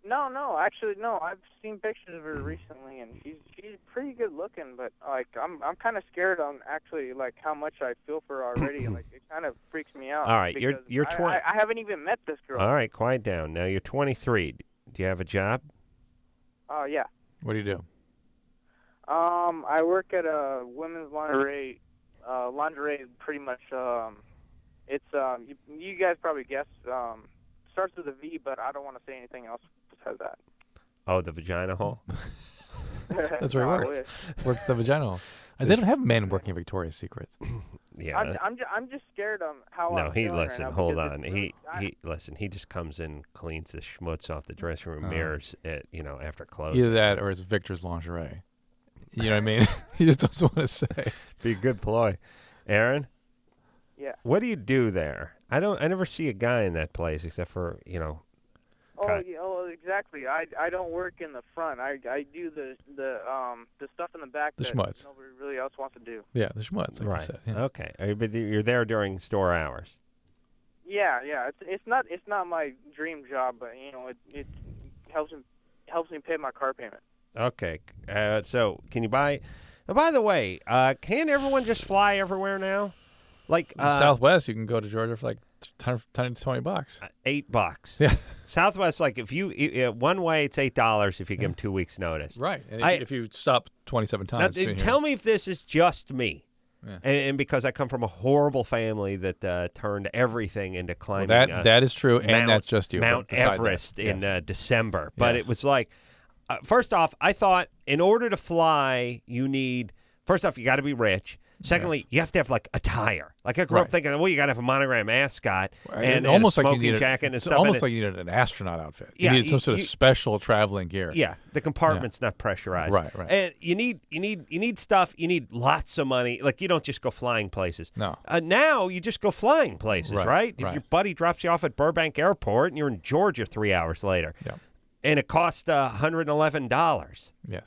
No, actually, no. I've seen pictures of her recently, and she's pretty good looking. But like, I'm kind of scared on actually like how much I feel for her already. Like, it kind of freaks me out. All right, you're 20. I haven't even met this girl. All right, quiet down. Now you're 23. Do you have a job? Yeah. What do you do? I work at a women's lingerie. Lingerie, pretty much. It's you guys probably guessed. Starts with a V, but I don't want to say anything else besides that. Oh, the vagina hole? That's where he works. Works the vagina hole. They don't have men working at Victoria's Secret. Yeah. I'm just scared of how No, I'm he feeling listen, right now hold because on. He just comes in, cleans the schmutz off the dressing room mirrors at, after closing. Either that or it's Victor's lingerie. You know what I mean? He just doesn't want to say. Be a good ploy. Aaron? Yeah. What do you do there? I never see a guy in that place except for, exactly. I don't work in the front. I do the stuff in the back the that schmutz. nobody really else wants to do. Yeah, the schmutz, like right. you said. Yeah. Okay. But you're there during store hours. Yeah. It's not my dream job, but it helps me pay my car payment. Okay. So can you buy? Oh, by the way, can everyone just fly everywhere now? Like Southwest, you can go to Georgia for like $10 to $20. $8. Yeah. Southwest, like if you one way, it's $8 if you give them 2 weeks notice. Right. And if you stop 27 times. Now, tell me if this is just me. Yeah. And because I come from a horrible family that turned everything into climbing. That is true, and that's just you. Mount Everest in December. But it was like, first off, I thought in order to fly, first off, you got to be rich. Secondly, you have to have like a tire. Like I grew up thinking, well, you got to have a monogram ascot and almost a like smoking jacket and stuff. Almost like you needed an astronaut outfit. Yeah, you needed some sort of special traveling gear. Yeah, the compartment's not pressurized. Right. And you need stuff. You need lots of money. Like you don't just go flying places. No. Now you just go flying places, right? If your buddy drops you off at Burbank Airport and you're in Georgia 3 hours later, and it costs $111. Yes.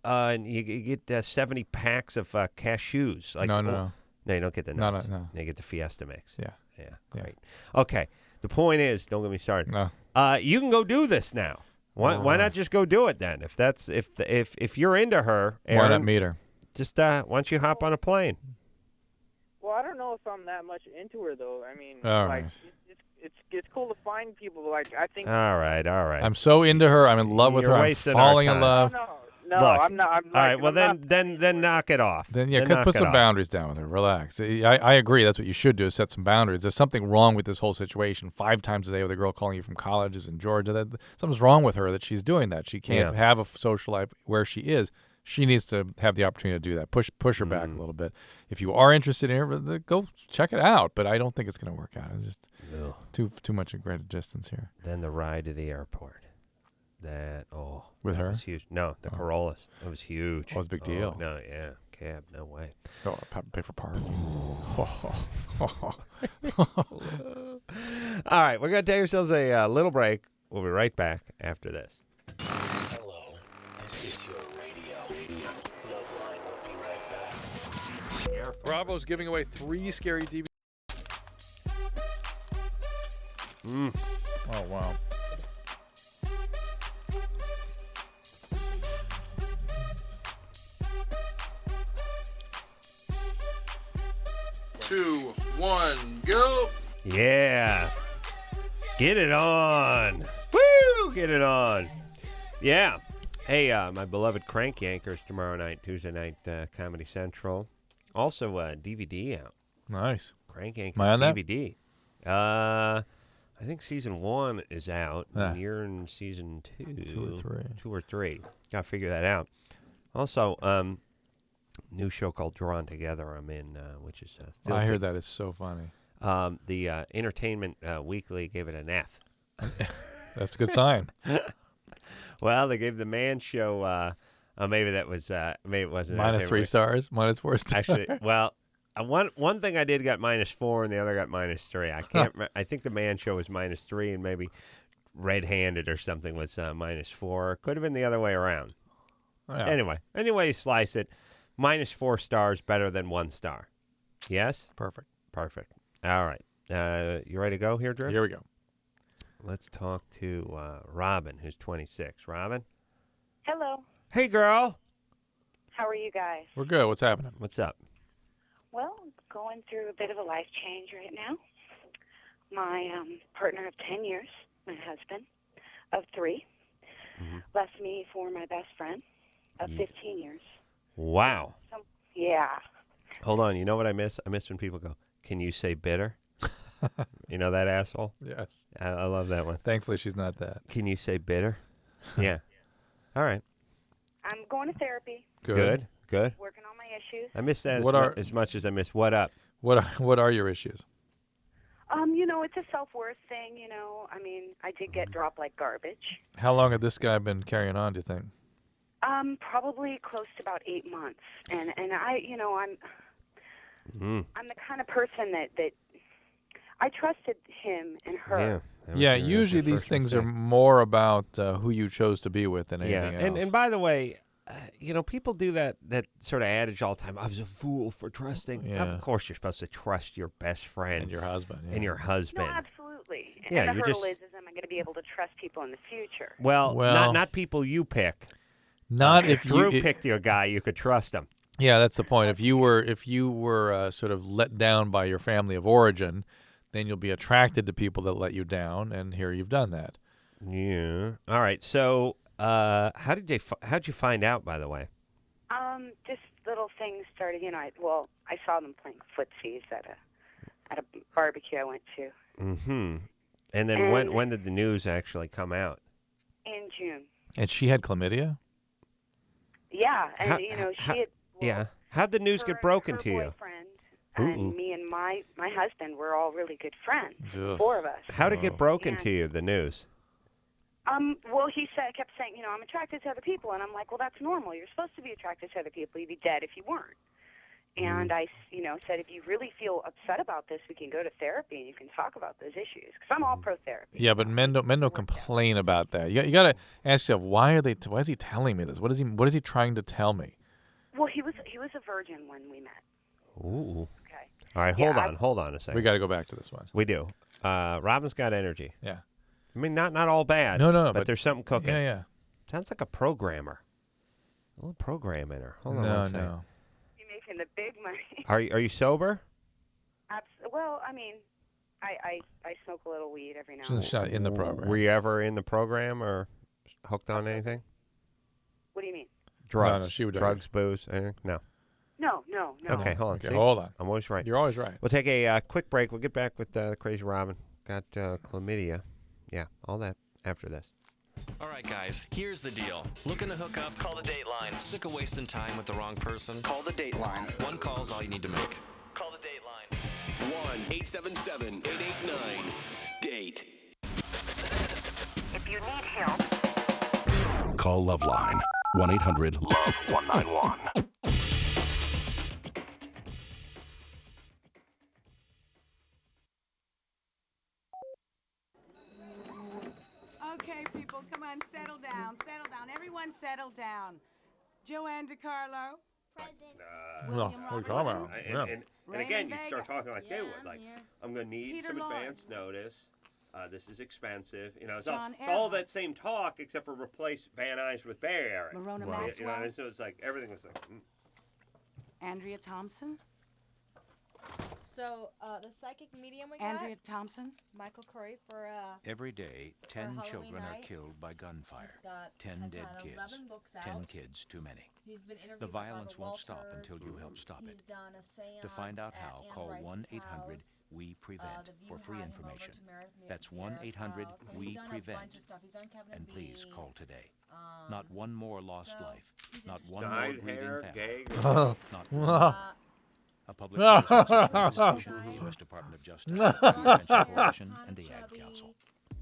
And you get 70 packs of cashews. Like, No, you don't get the nuts. No. You get the Fiesta mix. Yeah, great. Okay, the point is, don't get me started. No. You can go do this now. Why not just go do it then? If you're into her, Aaron, why not meet her? Just why don't you hop on a plane? Well, I don't know if I'm that much into her though. I mean, right. It's cool to find people. Like I think. All right. I'm so into her. I'm in love with her. I'm falling in love. No, Look, I'm not. All right, well, then knock it off. Then put some boundaries down with her. Relax. I agree. That's what you should do, is set some boundaries. There's something wrong with this whole situation. 5 times a day with a girl calling you from colleges in Georgia. Something's wrong with her that she's doing that. She can't have a social life where she is. She needs to have the opportunity to do that. Push her back a little bit. If you are interested in her, go check it out. But I don't think it's going to work out. It's just too much a great distance here. Then the ride to the airport. With her? Was huge. No, the Corollas. It was huge. Oh, it was a big deal. No, yeah. Cab, no way. Oh, I pay for parking. All right, we're going to take ourselves a little break. We'll be right back after this. Hello, this is your radio. LoveLine will be right back. Bravo's giving away 3 scary DVDs. Oh, wow. Two, one, go. Yeah. Get it on. Woo! Get it on. Yeah. Hey, my beloved Crank Yankers tomorrow night, Tuesday night, Comedy Central. Also, DVD out. Nice. Crank Yankers Am I on DVD. I think season 1 is out. And you're in season 2. 2 or 3. 2 or 3. Got to figure that out. Also, new show called Drawn Together I'm in, which is filthy. I heard that. It's so funny. The Entertainment Weekly gave it an F. That's a good sign. Well, they gave the Man Show, maybe that was, maybe it wasn't. -3 stars, -4 stars. Actually, well, one thing I did got -4 and the other got -3. I can't. I think the Man Show was -3 and maybe Red Handed or something was -4. Could have been the other way around. Oh, yeah. Anyway, you slice it. -4 stars, better than 1 star. Yes? Perfect. All right. You ready to go here, Drew? Here we go. Let's talk to Robin, who's 26. Robin? Hello. Hey, girl. How are you guys? We're good. What's happening? What's up? Well, going through a bit of a life change right now. My partner of 10 years, my husband of 3, left me for my best friend of 15 years. Wow. Yeah. Hold on. You know what I miss? I miss when people go, can you say bitter? You know that asshole? Yes. I love that one. Thankfully, she's not that. Can you say bitter? Yeah. All right. I'm going to therapy. Good. Working on my issues. I missed that as much as I missed What Up. What are your issues? It's a self-worth thing, I mean, I did get dropped like garbage. How long had this guy been carrying on, do you think? Probably close to about 8 months. And I, I'm the kind of person that I trusted him and her. Yeah, usually these things are more about who you chose to be with than anything else. And by the way, people do that sort of adage all the time. I was a fool for trusting. Yeah. Of course, you're supposed to trust your best friend. And your husband. Yeah. And your husband. No, absolutely. Yeah, and the hurdle is am I going to be able to trust people in the future? Well, not people you pick. Not if Drew you picked your guy, you could trust him. Yeah, that's the point. If you were sort of let down by your family of origin, then you'll be attracted to people that let you down, and here you've done that. Yeah. All right. So, how'd you find out, by the way? Just little things started. I saw them playing footsies at a barbecue I went to. Mm-hmm. And then when did the news actually come out? In June. And she had chlamydia? Yeah, and she had. Yeah. How'd the news get broken to you? And me and my husband were all really good friends. Ugh. 4 of us. How'd it get broken to you, the news? Well, he kept saying, I'm attracted to other people, and I'm like, well, that's normal. You're supposed to be attracted to other people. You'd be dead if you weren't. And I, said, if you really feel upset about this, we can go to therapy and you can talk about those issues. Because I'm all pro therapy. Yeah, but men don't complain about that. You got to ask yourself, why is he telling me this? What is he trying to tell me? Well, he was a virgin when we met. Ooh. Okay. All right, hold on a second. We got to go back to this one. We do. Robin's got energy. Yeah. I mean, not all bad. No, but there's something cooking. Yeah. Sounds like a programmer. A little program in her. Hold on one second. You're making the big money. Are you sober? Well, I mean, I smoke a little weed every now and then. She's not in the program. Were you ever in the program or hooked on anything? What do you mean? Drugs. No, she would. Drugs, booze, anything? No. No. Okay, hold on. Okay, hold on. I'm always right. You're always right. We'll take a quick break. We'll get back with Crazy Robin. Got chlamydia. Yeah, all that after this. All right, guys, here's the deal. Looking to hook up? Call the Dateline. Sick of wasting time with the wrong person? Call the Dateline. One call's all you need to make. Call the Dateline. 1-877-889-DATE. If you need help, call LoveLine. 1-800-LOVE-191. Okay, people, come on, settle down. Everyone settle down. Joanne DiCarlo. Present. And again, you start talking like they would. Like, I'm going to need Peter some Lawrence. advance notice. This is expensive. It's John all that same talk except for replace Van Nuys with Barry Eric. Marona Maxwell. So it's like everything was like. Andrea Thompson. So the psychic medium we got. Andrea Thompson. Michael Curry for Every day, 10 Halloween children are night. killed by gunfire. 10 has dead had kids. 11 books 10 out. kids too many. He's been interviewed The by violence Barbara won't stop Walters. until you help stop He's it. done a seance To find out at how, Anne call Rice's 1-800-WE-PREVENT The View for free had him over information. to Meredith That's Vieira's house. So he's done a bunch1-800-WE-PREVENT. of stuff. He's done Kevin And please Bean. call today. Not one more lost life. Not one more Dyed grieving hair, family. gay. Not one more. A public service message from the Constitution, U.S. Department of Justice, the Prevention Coalition, and the Ad Council.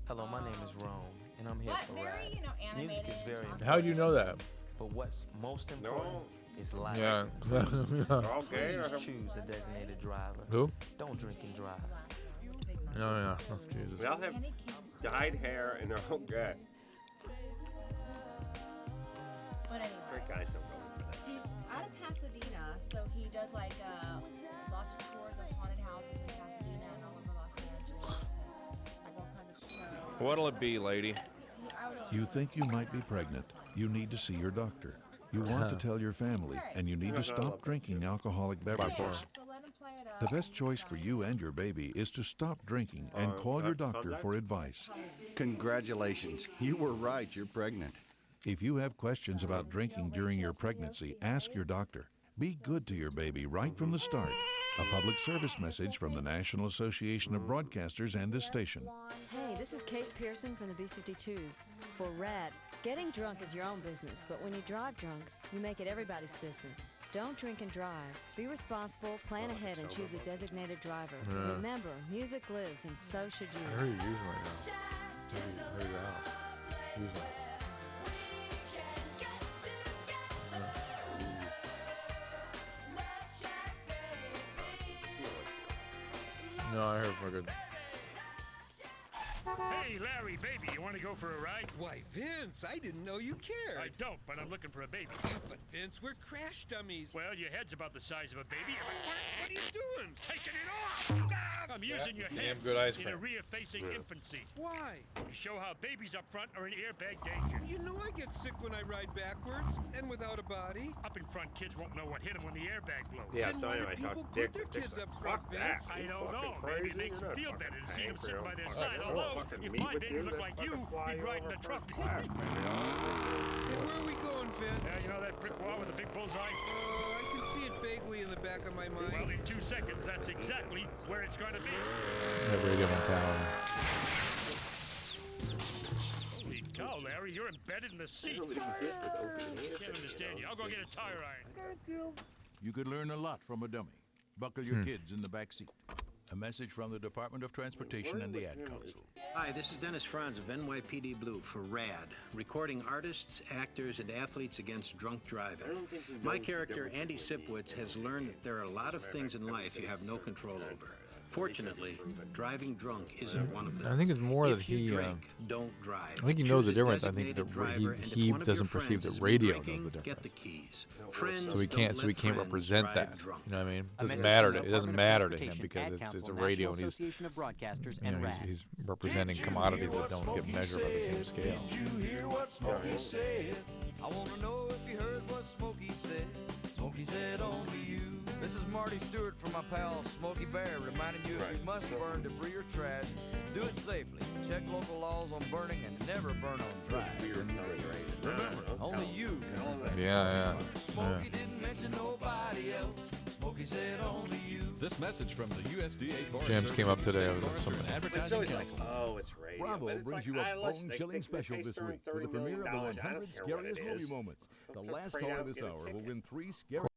Hello, my name is Rome, and I'm here for Very, ride. Music is very important. How'd you know that? But what's most important is life. Yeah. Please, all gay or please choose a designated driver. Who? Don't drink and drive. No, yeah. Oh, Jesus. They all have dyed hair and they're all gay. But anyway. Great guys don't go in for that. He's out of Pasadena, so he does like lots of tours of haunted houses in Pasadena and all over Los Angeles. And all kinds of shows. What'll it be, lady? You think you might be pregnant. You need to see your doctor. You want to tell your family, and you need to stop drinking alcoholic beverages. The best choice for you and your baby is to stop drinking and call your doctor for advice. Congratulations. You were right. You're pregnant. If you have questions about drinking during your pregnancy, ask your doctor. Be good to your baby right from the start. A public service message from the National Association of Broadcasters and this station. Hey, this is Kate Pearson from the B-52s. For Red, Getting drunk is your own business, but when you drive drunk, you make it everybody's business. Don't drink and drive. Be responsible, plan ahead, and choose a designated driver. Yeah. Remember, music lives, and so should you. I heard you using right now. Heard you out. Using it. No, I heard we're good. Hey, Larry, baby, you want to go for a ride? Why, Vince, I didn't know you cared. I don't, but I'm looking for a baby. But, Vince, we're crash dummies. Well, your head's about the size of a baby. What are you doing? Taking it off! I'm using your head good ice in cream. a rear-facing infancy. Why? To show how babies up front are in airbag danger. You know I get sick when I ride backwards and without a body. Up in front, kids won't know what hit them when the airbag blows. Yeah, Then so why anyway, do talk people to put Dick. their Dick's kids like, up front, fuck Vince? that. I You don't know. fucking Maybe it crazy? makes them You're feel not better to see fucking them sitting by their paying side. for it. Although, Fucking if meet my with baby you, looked then like you, fucking fly he'd you ride in over the truck. first class, baby. Hey, where are we going, Vince? Yeah, you know that brick wall with the big bullseye? I can see it vaguely in the back of my mind. Well, in 2 seconds, that's exactly where it's going to be. That radio mentality. Holy cow, Larry, you're embedded in the seat. I can't understand you. I'll go get a tire iron. You could learn a lot from a dummy. Buckle your kids in the back seat. A message from the Department of Transportation and the Ad Council. Hi, this is Dennis Franz of NYPD Blue for RAD, recording artists, actors, and athletes against drunk driving. My character, Andy Sipwitz, has learned that there are a lot of things in life you have no control over. Fortunately, driving drunk isn't one of them. I think it's more that If you he. drink, don't drive. I think he knows the Choose a difference. I think designated that driver, and if he one of your doesn't perceive friends that has been radio drinking, knows the get difference. the keys. Friends So he don't can't. So he let can't friends represent drive that. drunk. You know what I mean? A Doesn't message matter. from It the doesn't Department of matter to him Transportation, because Ad it's Council, a radio National and he's. Association of Broadcasters, You know, and he's representing commodities that don't get measured by the same scale. Did you hear what Smokey said? I want to know if you heard what Smokey said. Smokey said only you. This is Marty Stewart from my pal Smokey Bear, reminding you if you must burn debris or trash, do it safely. Check local laws on burning and never burn on dry. Remember, only you can own that. Yeah. Smokey didn't mention nobody else. Smokey said only you. This message from the USDA Forest James Service came up and the today State with Forest something. and Advertising It's always like, Council. oh, it's radio. Bravo but it's brings like, you a listen, bone-chilling special this week with the premiere of the 100 Scariest Movie Moments. The last caller this hour will win 3 scary...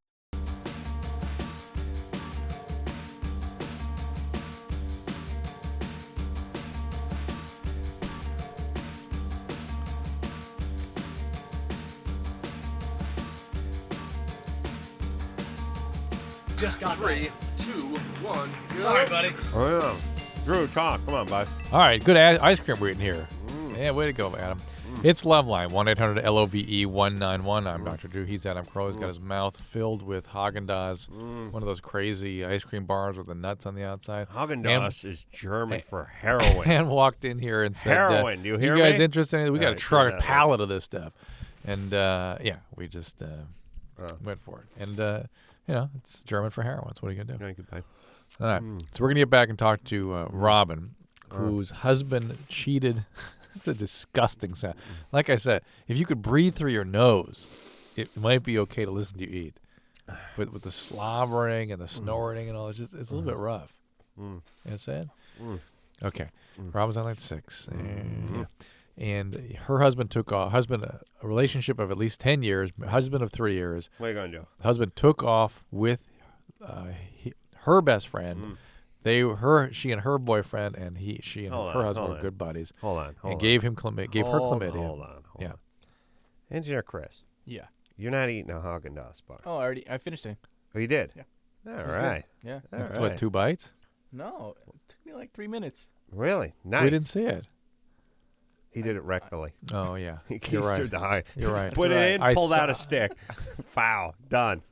Just got 3, 2, 1. Sorry, buddy. Oh, yeah. Drew, talk. Come on, bud. All right, good ice cream we're eating here. Yeah, way to go, Adam. It's LoveLine, 1-800-LOVE-191. I'm Dr. Drew. He's Adam Crow. He's got his mouth filled with Haagen-Dazs, one of those crazy ice cream bars with the nuts on the outside. Haagen-Dazs is German for heroin. And walked in here and said, heroin. Do you hear you guys me? interested in it? We got a Right, truck, turn a that pallet of this stuff. And, yeah, we just went for it. And, you know, it's German for heroin. So what are you going to do? Goodbye. All right. So we're going to get back and talk to Robin, whose husband cheated. It's a disgusting sound. Like I said, if you could breathe through your nose, it might be okay to listen to you eat. But with the slobbering and the snorting and all, it's a little bit rough. You know what I'm saying? Okay. Robin's on line 6. Yeah. And her husband took off. A relationship of at least 10 years, husband of 3 years. What are you going to do? Husband took off with her best friend. She and her boyfriend, and she and her husband were good buddies. Hold on. And gave her chlamydia. Hold on. Yeah. Engineer Chris. Yeah. You're not eating a Haagen-Dazs bar. Oh, I finished it. Oh, you did? Yeah. All It was right. good. Yeah. All right. What, 2 bites? No, it took me like 3 minutes. Really? Nice. We didn't see it. He did it rectally. Oh, yeah. He You're right. keistered the high. You're right. Put it in, I pulled saw- out a stick. Foul. Done.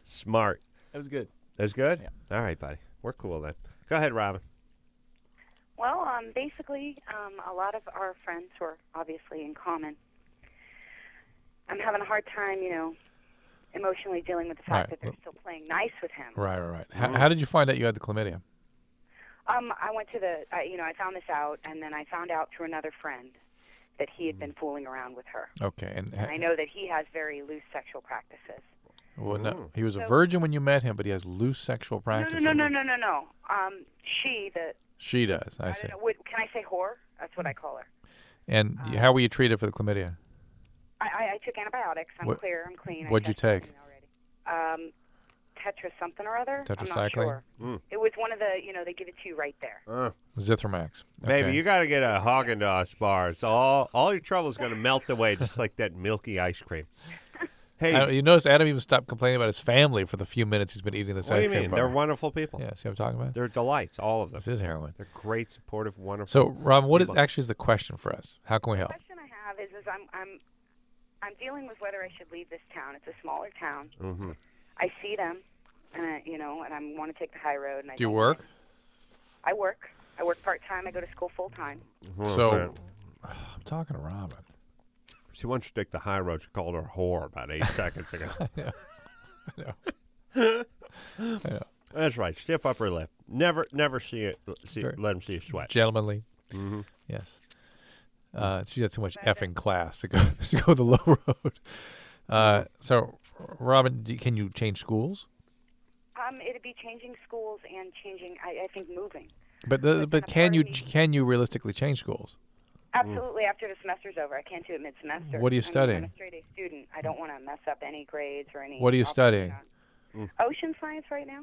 Smart. It was good. That was good? Yeah. All right, buddy. We're cool then. Go ahead, Robin. Well, basically, a lot of our friends who are obviously in common. I'm having a hard time, emotionally dealing with the fact that they're still playing nice with him. Right. How did you find out you had the chlamydia? I went to I found this out, and then I found out through another friend that he had been fooling around with her. Okay. And I know that he has very loose sexual practices. Well, no, he was a virgin when you met him, but he has loose sexual practices. No. She does. I don't see. know, can I say whore? That's what I call her. And how were you treated for the chlamydia? I took antibiotics. I'm clear. I'm clean. What'd you take? Tetra something or other. I'm not Tetracycline? sure. It was one of the, they give it to you right there. Zithromax. Baby, Okay. you got to get a Haagen-Dazs bar. It's all your trouble is going to melt away just like that milky ice cream. Hey, You notice Adam even stopped complaining about his family for the few minutes he's been eating this what do ice you cream mean? bar. They're wonderful people. Yeah, see what I'm talking about? They're delights, all of them. This is heroin. They're great, supportive, wonderful. So, Rob, what is people. actually is the question for us? How can we help? The question I have is I'm dealing with whether I should leave this town. It's a smaller town. Mm-hmm. I see them, and I want to take the high road. And I Do you don't work? I work. I work part-time. I go to school full-time. So, I'm talking to Robin. She wants to take the high road. She called her a whore about 8 seconds ago. I know. That's right. Stiff upper lip. Never let him see you sweat. Gentlemanly. Mm-hmm. Yes. She had too much effing class to go the low road. So, Robin, can you change schools? It'd be changing schools and changing. I think moving. But can you realistically change schools? Absolutely. After the semester's over, I can't do it mid-semester. What are you studying? I'm a straight-A student. I don't want to mess up any grades or any. What are you studying? Ocean science right now.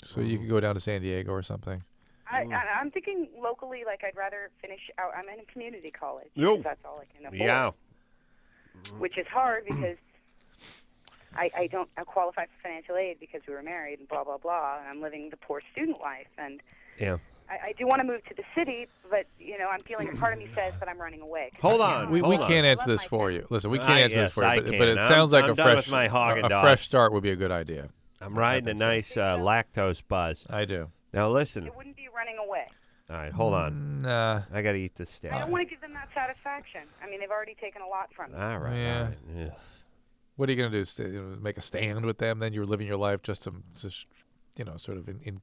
So you could go down to San Diego or something. I'm thinking locally. Like I'd rather finish out. I'm in a community college. Yo. That's all I can afford. Yeah. Which is hard because I don't qualify for financial aid because we were married and blah blah blah. And I'm living the poor student life and. Yeah. I do want to move to the city, but I'm feeling a part of me says that I'm running away. Hold on. We can't answer this for you. Listen, we can't answer this for you, but it sounds like I'm a done with my Haagen-Dazs. fresh start would be a good idea. I'm riding a nice lactose buzz. I do. Now listen. It wouldn't be running away. All right, hold on. Nah. I got to eat this steak. I don't want to give them that satisfaction. I mean, they've already taken a lot from me. All right. Yeah. All right. Yeah. What are you going to do? Make a stand with them? Then you're living your life just to sort of in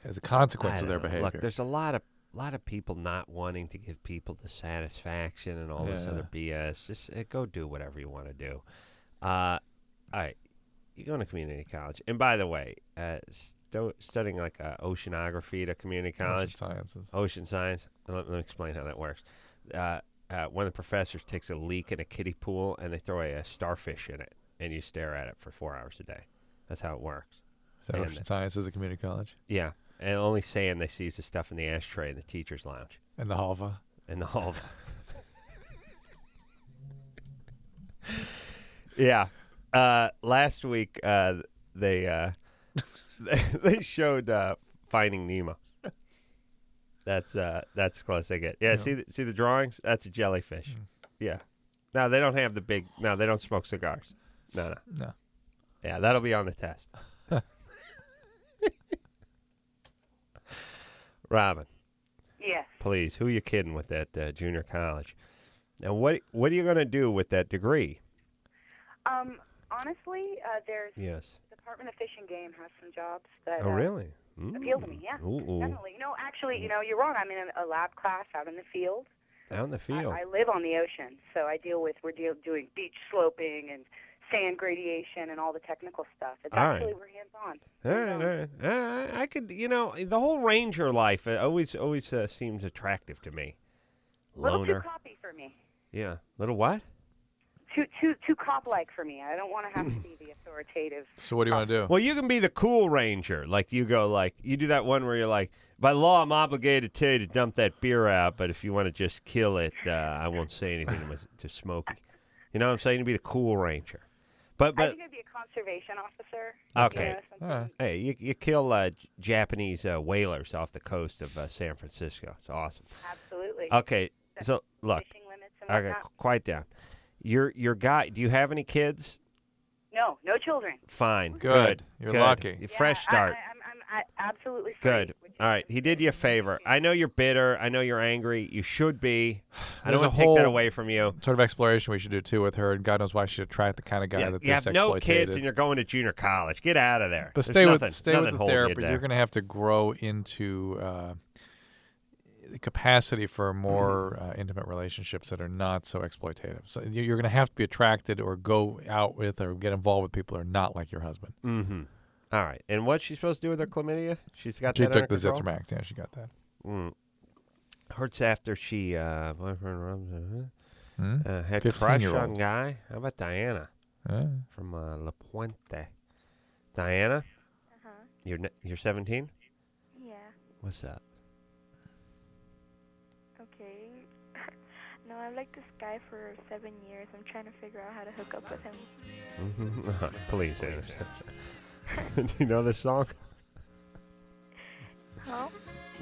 as a consequence of their behavior. Look, there's a lot of people not wanting to give people the satisfaction and all this other BS. Just go do whatever you want to do. All right, you're going to community college. And by the way, studying like oceanography at a community college. Ocean science. Let me explain how that works. One of the professors takes a leak in a kiddie pool and they throw a starfish in it, and you stare at it for 4 hours a day. That's how it works. Is that ocean science is a community college? Yeah. And the only sand they see is the stuff in the ashtray in the teacher's lounge. And the halva. And the halva. Yeah. Last week they showed Finding Nemo. That's close they get. Yeah, see the drawings? That's a jellyfish. Yeah. No, they don't have the big. No, they don't smoke cigars. No. Yeah, that'll be on the test. Robin. Yes. Please, who are you kidding with that junior college? Now, what are you going to do with that degree? Honestly, there's Department of Fish and Game has some jobs that really appeal to me. Yeah, definitely. Actually, you're wrong. I'm in a lab class out in the field. Out in the field. I live on the ocean, so we're doing beach sloping and sand gradation and all the technical stuff. It's actually we're hands-on. All right. I could, the whole ranger life always seems attractive to me. Little too copy for me. Yeah. Little what? Too cop-like for me. I don't want to have to be the authoritative. So what do you want to do? Well, you can be the cool ranger. Like you do that one where you're like, by law, I'm obligated to tell you to dump that beer out, but if you want to just kill it, I won't say anything to Smokey. You know what I'm saying? To be the cool ranger. But I think I'd be a conservation officer. Okay. Hey, you kill Japanese whalers off the coast of San Francisco. It's awesome. Absolutely. Okay. So look. Fishing limits and Okay, quiet down. Your guy. Do you have any kids? No children. Fine. Good. You're lucky. Fresh start. I'm absolutely free. Good. All right. He did you a favor. I know you're bitter. I know you're angry. You should be. I don't want to take that away from you. Sort of exploration we should do, too, with her. And God knows why she should attract the kind of guy that you have no kids and you're going to junior college. Get out of there. But stay with the therapy. You're going to have to grow into the capacity for more intimate relationships that are not so exploitative. So you're going to have to be attracted or go out with or get involved with people who are not like your husband. Mm-hmm. All right. And what's she supposed to do with her chlamydia? She took the Zithromax. Yeah, she got that. Hurts after she Had crush 15-year-old. on guy. How about Diana from La Puente? Diana, you're 17. Yeah. What's up? Okay. No, I've liked this guy for 7 years. I'm trying to figure out how to hook up with him. Please, Anderson. Do you know this song? Huh?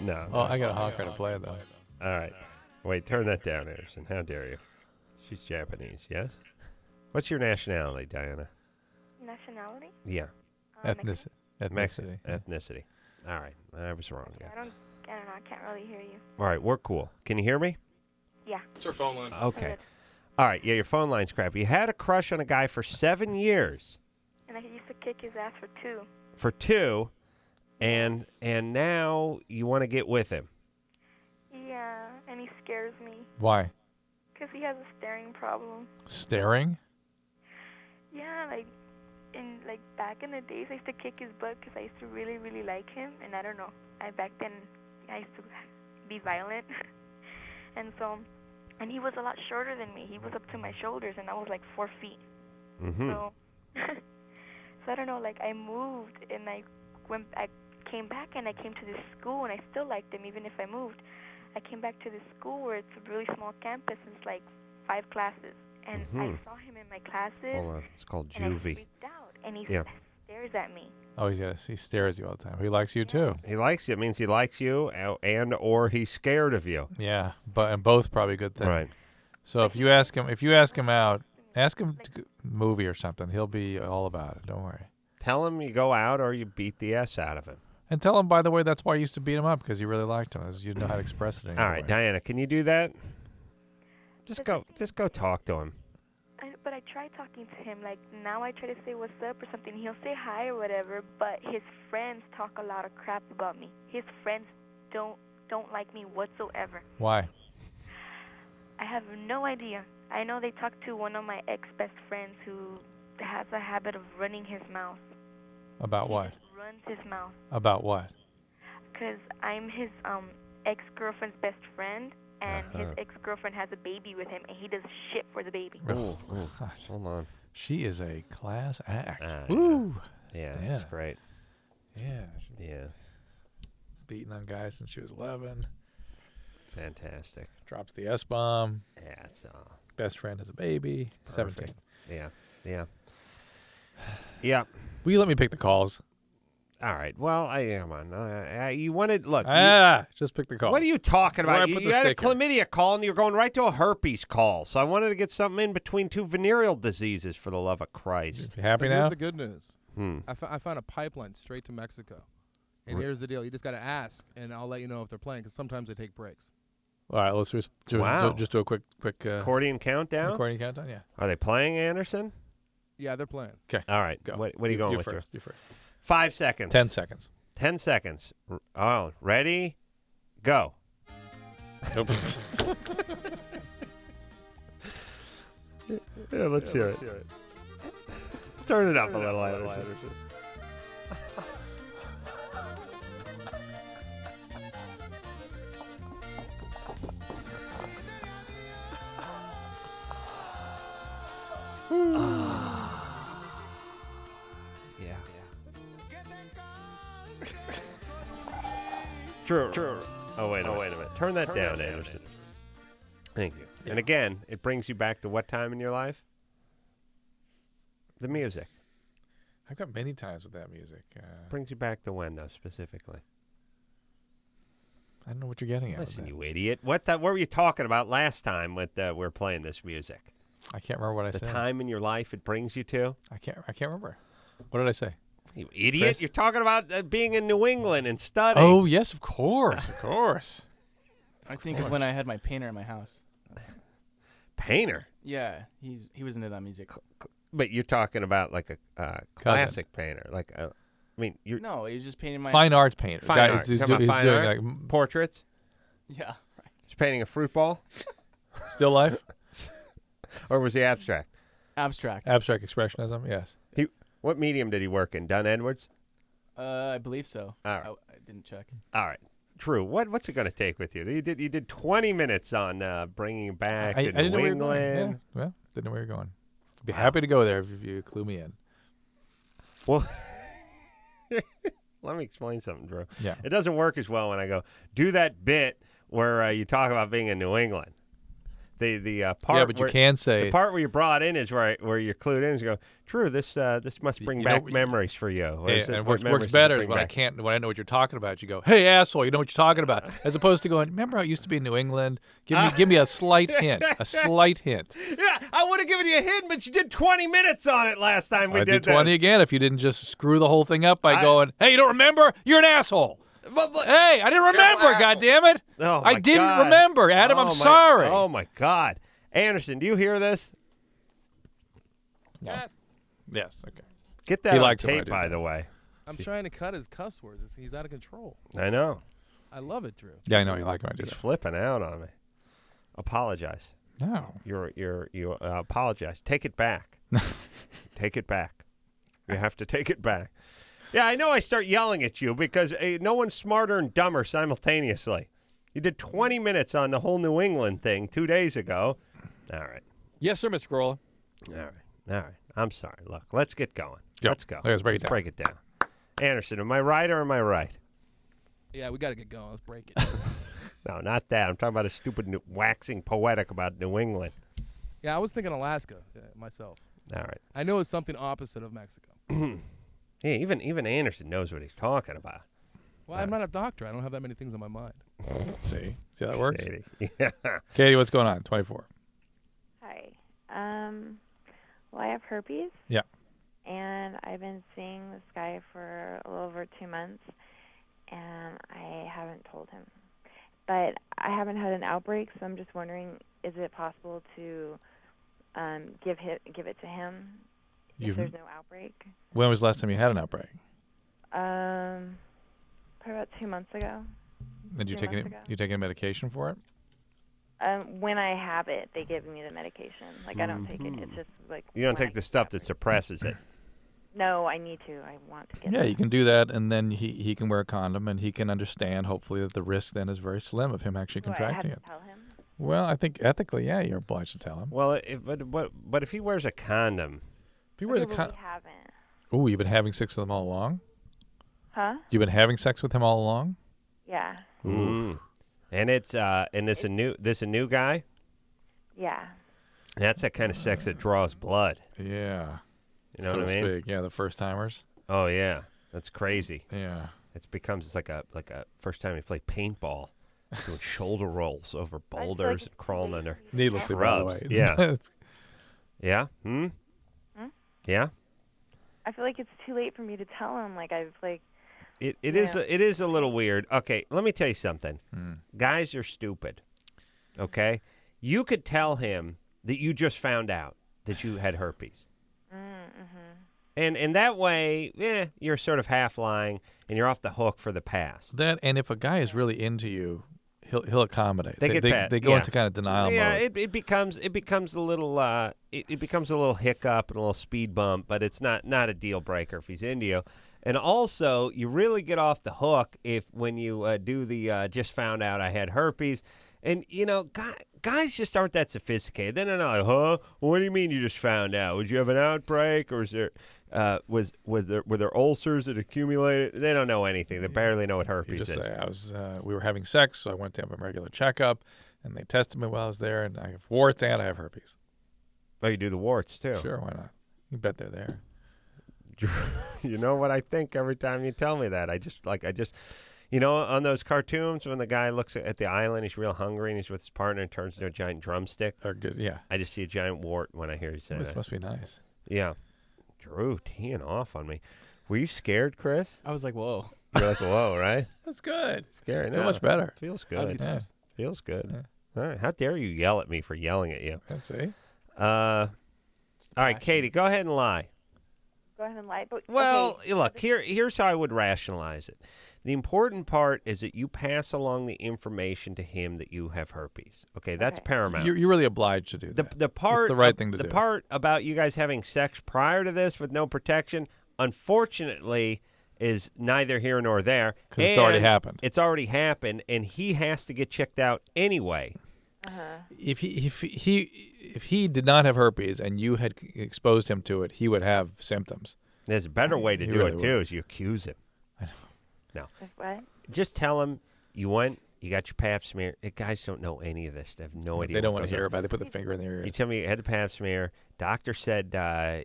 No. Oh, I got a honker to play, though. All right. Wait, turn that down, Anderson. How dare you? She's Japanese, yes? What's your nationality, Diana? Nationality? Yeah. Ethnicity. Ethnicity. All right. I was wrong. Yeah. I don't know. I can't really hear you. All right. We're cool. Can you hear me? Yeah. It's her phone line. Okay. All right. Yeah, your phone line's crappy. You had a crush on a guy for 7 years. And I used to kick his ass for 2. For 2, and now you want to get with him. Yeah, and he scares me. Why? Because he has a staring problem. Staring? Yeah, like back in the days, I used to kick his butt because I used to really, really like him. And I don't know, back then I used to be violent. And he was a lot shorter than me. He was up to my shoulders, and I was like 4 feet. Mm-hmm. So I don't know, like I moved, and I came back, and I came to this school, and I still liked him even if I moved. I came back to this school where it's a really small campus, and it's like 5 classes. And I saw him in my classes. Hold on. It's called and I juvie. freaked out, and he stares at me. Oh, he stares at you all the time. He likes you, too. He likes you. It means he likes you or he's scared of you. Yeah, and both probably good things. Right. So if you ask him out, ask him to movie or something. He'll be all about it. Don't worry. Tell him you go out or you beat the S out of him. And tell him, by the way, that's why you used to beat him up, because you really liked him. You know how to express it. All right, Diana, can you do that? Just go talk to him. But I try talking to him. Like, now I try to say what's up or something. He'll say hi or whatever, but his friends talk a lot of crap about me. His friends don't like me whatsoever. Why? I have no idea. I know they talk to one of my ex-best friends who has a habit of running his mouth. About what? He runs his mouth. About what? Because I'm his ex-girlfriend's best friend, and his ex-girlfriend has a baby with him, and he does shit for the baby. Oh, hold on. She is a class act. Woo! Yeah, that's great. Yeah. Yeah. Beating on guys since she was 11. Fantastic. Drops the S-bomb. Yeah, it's best friend has a baby. Perfect. 17. Yeah. Yeah. Yeah. Will you let me pick the calls? All right. Well, come on. You wanted look. Just pick the call. What are you talking about? Where I You had a chlamydia call, and you're going right to a herpes call. So I wanted to get something in between 2 venereal diseases. For the love of Christ. You happy now? Here's the good news. I found a pipeline straight to Mexico. And here's the deal. You just got to ask, and I'll let you know if they're playing, because sometimes they take breaks. All right, let's just do a quick accordion countdown. Accordion countdown, yeah. Are they playing, Anderson? Yeah, they're playing. Okay. All right. Go. What are you going with? First. You first. 5 seconds. 10 seconds. 10 seconds. Oh, ready? Go. Nope. Yeah, let's hear it. Turn it up a little, Anderson. Yeah. True. Oh, wait a minute. Turn that down, Anderson. Thank you. Yeah. And again, it brings you back to what time in your life? The music. I've got many times with that music. Brings you back to when, though, specifically? I don't know what you're getting at. Listen, you idiot. What were you talking about last time with we were playing this music? I can't remember what I said. The time in your life it brings you to? I can't remember. What did I say? You idiot. Chris? You're talking about being in New England and studying. Oh, yes, of course. Of course. I think of when I had my painter in my house. Painter? Yeah, he was into that music. But you're talking about like a classic painter. Like you're... No, he was just painting my... Fine art painter. Fine art. He's doing like portraits? Yeah, right. He's painting a fruit ball? Still life? Or was he abstract? Abstract. Abstract expressionism, yes. What medium did he work in? Dunn Edwards? I believe so. All right. I didn't check. All right. Drew, what's it going to take with you? You did 20 minutes on bringing back I to didn't know New where you were going. England. Yeah. Well, didn't know where you're going. I'd be happy to go there if you clue me in. Well, let me explain something, Drew. Yeah. It doesn't work as well when I go, do that bit where you talk about being in New England. The part. Yeah, but you can say the part where you're brought in is where you're clued in. Is you go, Drew, this must bring back memories for you. And it works better when I know what you're talking about. You go, hey asshole, you know what you're talking about, as opposed to going, remember how it used to be in New England? Give me a slight hint, a slight hint. Yeah, I would have given you a hint, but you did 20 minutes on it last time we I did 20 again if you didn't just screw the whole thing up by going, hey, you don't remember? You're an asshole. Hey, I didn't remember, goddammit. Oh, I didn't remember, Adam. I'm sorry. Oh, my God. Anderson, do you hear this? Yes. Yes, okay. Get that on tape, by the way. I'm trying to cut his cuss words. He's out of control. I know. I love it, Drew. Yeah, I know you like when I do He's that. flipping out on me. Apologize. No. You apologize. Take it back. Take it back. You have to take it back. Yeah, I know I start yelling at you because no one's smarter and dumber simultaneously. You did 20 minutes on the whole New England thing 2 days ago. All right. Yes, sir, Mr. Grola. All right. I'm sorry. Look, let's get going. Yep. Let's go. Let's break it down. Anderson, am I right or am I right? Yeah, we got to get going. Let's break it. No, not that. I'm talking about a stupid waxing poetic about New England. Yeah, I was thinking Alaska myself. All right. I know it's something opposite of Mexico. Yeah, even Anderson knows what he's talking about. Well, I'm not a doctor. I don't have that many things on my mind. See how that works? Katie. Yeah. Katie, what's going on? 24. Hi. Well, I have herpes. Yeah. And I've been seeing this guy for a little over 2 months, and I haven't told him. But I haven't had an outbreak, so I'm just wondering, is it possible to give it to him if there's no outbreak? When was the last time you had an outbreak? Probably about 2 months ago. Did you take any medication for it? When I have it, they give me the medication. Like, I don't take it. It's just like... You don't take the stuff that suppresses it. No, I need to. I want to get Yeah, it. you can do that, and then he can wear a condom, and he can understand, hopefully, that the risk then is very slim of him actually contracting it. I have to tell him? Well, I think ethically, yeah, you're obliged to tell him. Well, but if he wears a condom... If he wears a condom... we haven't. Oh, you've been having sex with him all along? Huh? You've been having sex with him all along? Yeah. Mm. And it's a new guy? Yeah. That's that kind of sex that draws blood. Yeah. You know so what I mean? Speak. Yeah, the first timers. Oh yeah, that's crazy. Yeah. It's like a first time you play paintball, doing shoulder rolls over boulders and crawling under. Needlessly, by the way. Yeah. Yeah. Yeah. I feel like it's too late for me to tell him. Like It is a little weird. Okay, let me tell you something. Guys are stupid. Okay, you could tell him that you just found out that you had herpes. And that way, you're sort of half lying, and you're off the hook for the past. That, and if a guy is really into you, he'll accommodate. They go into kind of denial mode. Yeah, it becomes a little it becomes a little hiccup and a little speed bump, but it's not a deal breaker if he's into you. And also, you really get off the hook when you do the just found out I had herpes. And, guys just aren't that sophisticated. They're not like, huh? What do you mean you just found out? Would you have an outbreak? Or is there, were there ulcers that accumulated? They don't know anything. They barely know what herpes just is. Say, we were having sex, so I went to have a regular checkup, and they tested me while I was there, and I have warts and I have herpes. Oh, you do the warts, too? Sure, why not? You bet they're there. You know what I think every time you tell me that? I just on those cartoons when the guy looks at the island, he's real hungry, and he's with his partner and turns into a giant drumstick. Yeah. I just see a giant wart when I hear you say that. This must be nice. Yeah. Drew, teeing off on me. Were you scared, Chris? I was like, whoa. You're like, whoa, right? That's good. Scary. Feel much better. Feels That was good. good times. Feels good. Yeah. All right. How dare you yell at me for yelling at you? Let's see. All right, Katie, go ahead and lie. Go ahead and lie. But, well, okay. Look, here's how I would rationalize it. The important part is that you pass along the information to him that you have herpes. Okay, that's paramount. You're really obliged to do that. The part, it's the right thing to do. The part about you guys having sex prior to this with no protection, unfortunately, is neither here nor there. Because it's already happened. It's already happened, and he has to get checked out anyway. If he did not have herpes and you had exposed him to it, he would have symptoms. There's a better way to He do really it, would. too, is you accuse him. I know. No. What? Just tell him you went, you got your pap smear. Guys don't know any of this. They have no idea. They don't what want to goes hear on. about it. They put the finger in their ear. You tell me you had the pap smear. Doctor said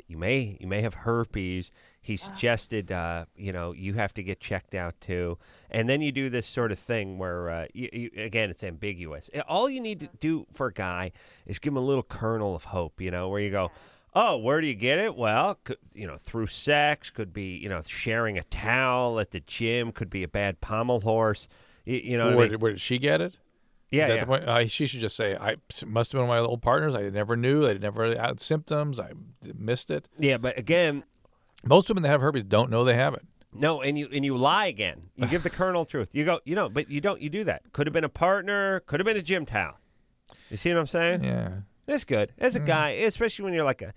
you may have herpes. He suggested you have to get checked out too. And then you do this sort of thing where again it's ambiguous. All you need to do for a guy is give him a little kernel of hope. Where you go, oh, where do you get it? Well, through sex. Could be sharing a towel at the gym. Could be a bad pommel horse. You know what I mean? Where did she get it? Yeah, Is that the point? She should just say, I must have been one of my old partners. I never knew. I never had symptoms. I missed it. Yeah, but again, most women that have herpes don't know they have it. No, and you lie again. You give the colonel truth. You go, but you don't. You do that. Could have been a partner. Could have been a gym towel. You see what I'm saying? Yeah. That's good. As a guy, especially when you're like a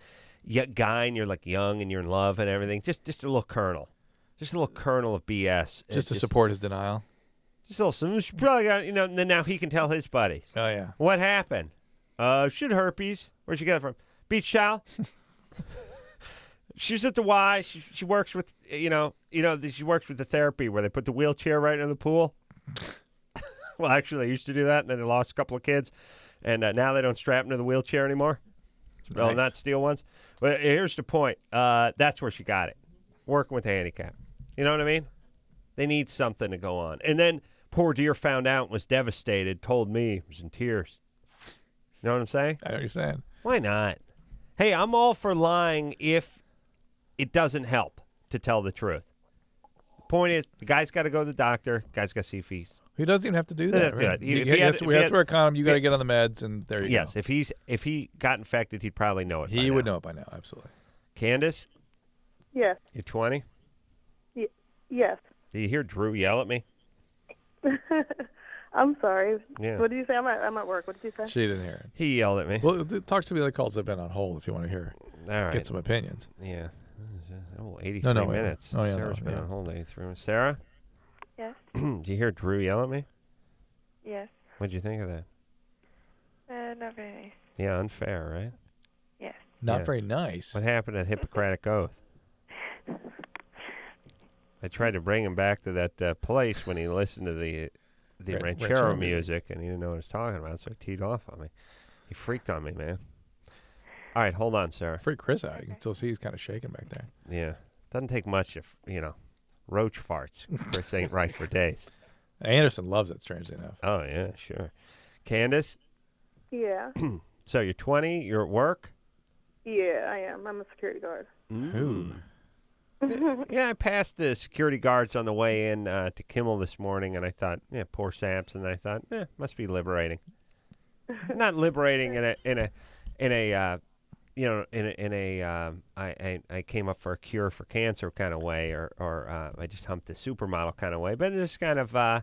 guy and you're like young and you're in love and everything, just a little kernel. Just a little kernel of BS. Just to support his denial. Just a little, she probably got, and then now he can tell his buddies. Oh, yeah. What happened? She had herpes. Where'd you get it from? Beach towel. She's at the Y. She works with, she works with the therapy where they put the wheelchair right in the pool. Well, actually, they used to do that, and then they lost a couple of kids, and now they don't strap them to the wheelchair anymore. Nice. Well, not steel ones. But here's the point. That's where she got it. Working with the handicap. You know what I mean? They need something to go on. And then poor dear found out and was devastated, told me, was in tears. You know what I'm saying? I know what you're saying. Why not? Hey, I'm all for lying if it doesn't help to tell the truth. The point is, the guy's got to go to the doctor. The guy's got to see if he's... He doesn't even have to do that. Right? He has to wear a condom. You got to get on the meds, and there you go. Yes, if he got infected, he'd probably know it. He would know it by now, absolutely. Candace? Yes. You're 20? Yes. Do you hear Drew yell at me? I'm sorry. Yeah. What did you say? I'm at work. What did you say? She didn't hear it. He yelled at me. Well, talk to the other calls that have been on hold if you want to hear. All right. Get some opinions. Yeah. Oh, 83 minutes. Oh, yeah, Sarah's been on hold 83 minutes. Sarah? Yes. Did you hear Drew yell at me? Yes. What'd you think of that? Not very nice. Yeah, unfair, right? Yes. Not very nice. What happened to the Hippocratic Oath? I tried to bring him back to that place when he listened to the ranchero music, and he didn't know what I was talking about, so he teed off on me. He freaked on me, man. All right, hold on, Sarah. Freak Chris out. You can still see he's kind of shaking back there. Yeah. Doesn't take much if, roach farts. Chris ain't right for days. Anderson loves it, strangely enough. Oh, yeah, sure. Candace? Yeah. So you're 20, you're at work? Yeah, I am. I'm a security guard. Ooh. Yeah, I passed the security guards on the way in to Kimmel this morning, and I thought, yeah, poor Samson. And I thought, must be liberating. Not liberating I came up for a cure for cancer kind of way, or I just humped a supermodel kind of way. But it's just kind of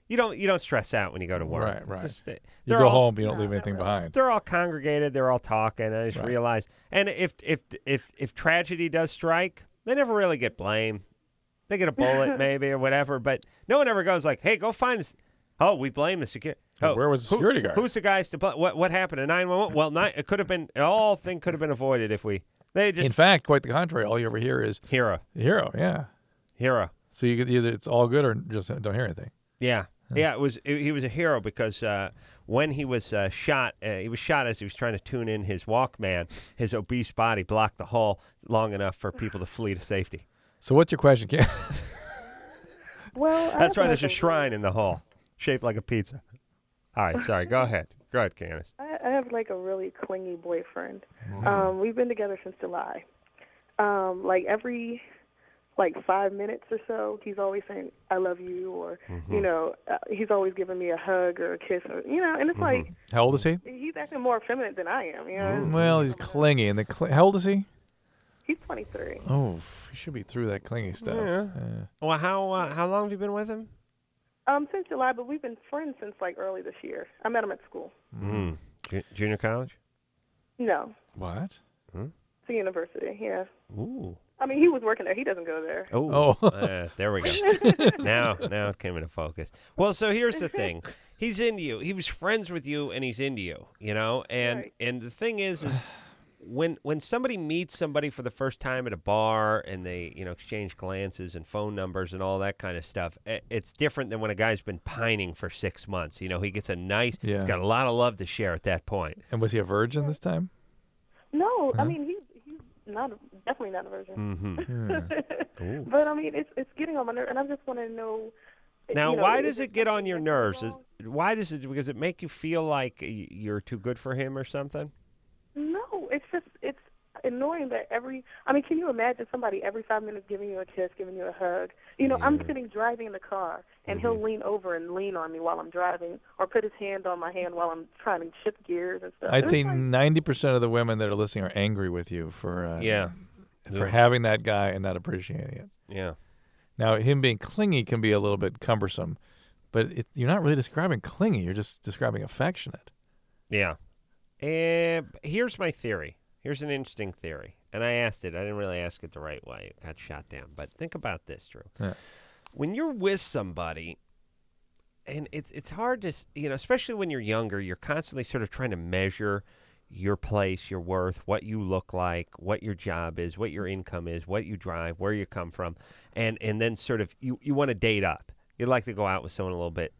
you don't stress out when you go to work. Right. Just, you go home, you don't leave anything behind. They're all congregated. They're all talking. I just realized, and if tragedy does strike, they never really get blamed. They get a bullet maybe or whatever, but no one ever goes like, "Hey, go find this." Oh, we blame the security. Oh, where was the security guard? Who's the guys to blame? What happened at 911? Well, it could have been. All thing could have been avoided if they just. In fact, quite the contrary. All you ever hear is hero. Hero, yeah. Hero. So you could either it's all good or just don't hear anything. Yeah. Yeah, he was a hero because when he was shot as he was trying to tune in his Walkman. His obese body blocked the hall long enough for people to flee to safety. So what's your question, Ken? Well, that's why there's a shrine in the hall, shaped like a pizza. All right, sorry. Go ahead. Go ahead, Candace. I have like a really clingy boyfriend. We've been together since July. Every 5 minutes or so, he's always saying, "I love you," or, he's always giving me a hug or a kiss, or, and it's like. How old is he? He's acting more effeminate than I am, Well, he's clingy. And how old is he? He's 23. Oh, he should be through that clingy stuff. Yeah. Well, how long have you been with him? Since July, but we've been friends since early this year. I met him at school. Junior college? No. What? It's a university, yeah. Ooh. I mean, he was working there. He doesn't go there. There we go. Now it came into focus. Well, so here's the thing. He's into you. He was friends with you, and he's into you, And the thing is when somebody meets somebody for the first time at a bar and they, exchange glances and phone numbers and all that kind of stuff, it's different than when a guy's been pining for 6 months. He gets he's got a lot of love to share at that point. And was he a virgin this time? No, I mean, he's definitely not a virgin. But, I mean, it's getting on my nerves, and I just want to know. Now, why does it get on your nerves? Because it make you feel like you're too good for him or something? No, it's annoying that can you imagine somebody every 5 minutes giving you a kiss, giving you a hug? I'm sitting driving in the car, and he'll lean over and lean on me while I'm driving, or put his hand on my hand while I'm trying to shift gears and stuff. I'd say 90% of the women that are listening are angry with you for having that guy and not appreciating it. Yeah. Now, him being clingy can be a little bit cumbersome, but you're not really describing clingy. You're just describing affectionate. Yeah. And here's my theory. Here's an interesting theory. And I asked it. I didn't really ask it the right way. It got shot down. But think about this, Drew. Yeah. When you're with somebody, and it's hard to, especially when you're younger, you're constantly sort of trying to measure your place, your worth, what you look like, what your job is, what your income is, what you drive, where you come from. And then sort of you want to date up. You'd like to go out with someone a little bit.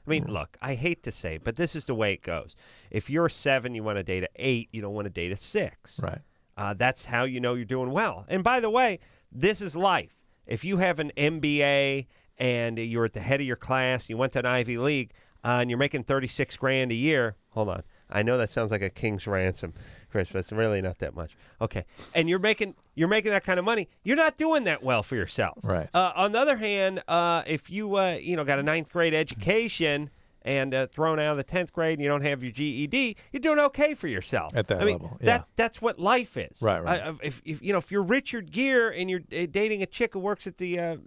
I mean, look, I hate to say it, but this is the way it goes. If you're a 7, you want to date an 8, you don't want to date a 6. Right. That's how you know you're doing well. And by the way, this is life. If you have an MBA and you're at the head of your class, you went to an Ivy League, and you're making $36,000 a year. Hold on. I know that sounds like a king's ransom, Chris, but it's really not that much. Okay. And you're making that kind of money. You're not doing that well for yourself. Right. On the other hand, if you got a 9th grade education and thrown out of the 10th grade and you don't have your GED, you're doing okay for yourself. At that level. Yeah. That's what life is. Right. If you're Richard Gere and you're dating a chick who works at the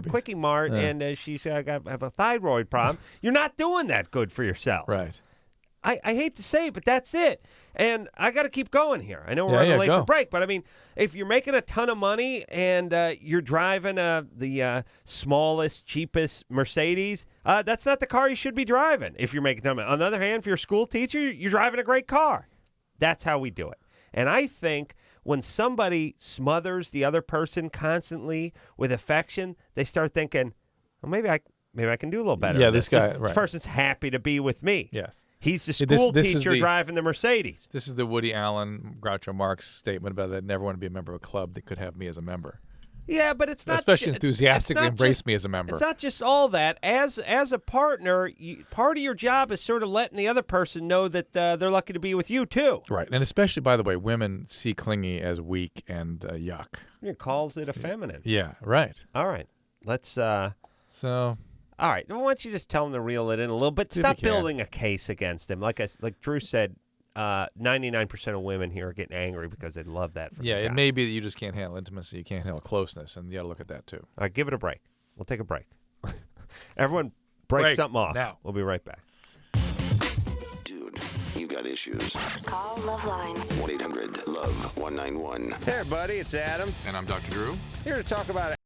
Quickie Mart and she's have a thyroid problem, you're not doing that good for yourself. Right. I hate to say it, but that's it. And I got to keep going here. I know we're running late for break, but I mean, if you're making a ton of money and you're driving the smallest, cheapest Mercedes, that's not the car you should be driving if you're making a ton of money. On the other hand, if you're a school teacher, you're driving a great car. That's how we do it. And I think when somebody smothers the other person constantly with affection, they start thinking, well, maybe I can do a little better. Yeah, this this person's happy to be with me. Yes. He's the school teacher driving the Mercedes. This is the Woody Allen, Groucho Marx statement about that I never want to be a member of a club that could have me as a member. Yeah, but it's not... Especially enthusiastically embrace me as a member. It's not just all that. As a partner, part of your job is sort of letting the other person know that they're lucky to be with you, too. Right. And especially, by the way, women see clingy as weak and yuck. It calls it effeminate. Yeah, right. All right. Let's... So... All right. Why don't you just tell him to reel it in a little bit? Stop building a case against him. Like Drew said, 99% of women here are getting angry because they love that. Yeah, it may be that you just can't handle intimacy. You can't handle closeness, and you got to look at that, too. All right, give it a break. We'll take a break. Everyone break something off. Now. We'll be right back. Dude, you got issues. Call LoveLine. 1-800-LOVE-191. Hey, buddy, it's Adam. And I'm Dr. Drew. Here to talk about it.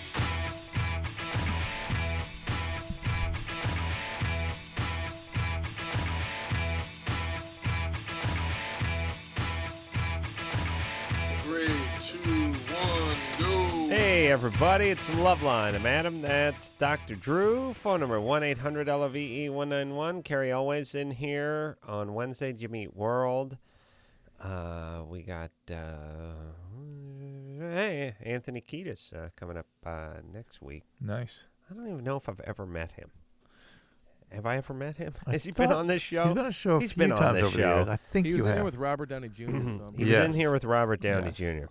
Hey, everybody, it's LoveLine. I'm Adam. That's Dr. Drew. Phone number 1-800-LOVE-191. Carrie Elway's in here on Wednesday, Jimmy Eat World. We got Anthony Kiedis coming up next week. Nice. I don't even know if I've ever met him. Have I ever met him? Has he been on this show? He's been on a show He's been on this show. I think he you was in have. here with Robert Downey Jr. He was in here with Robert Downey Jr.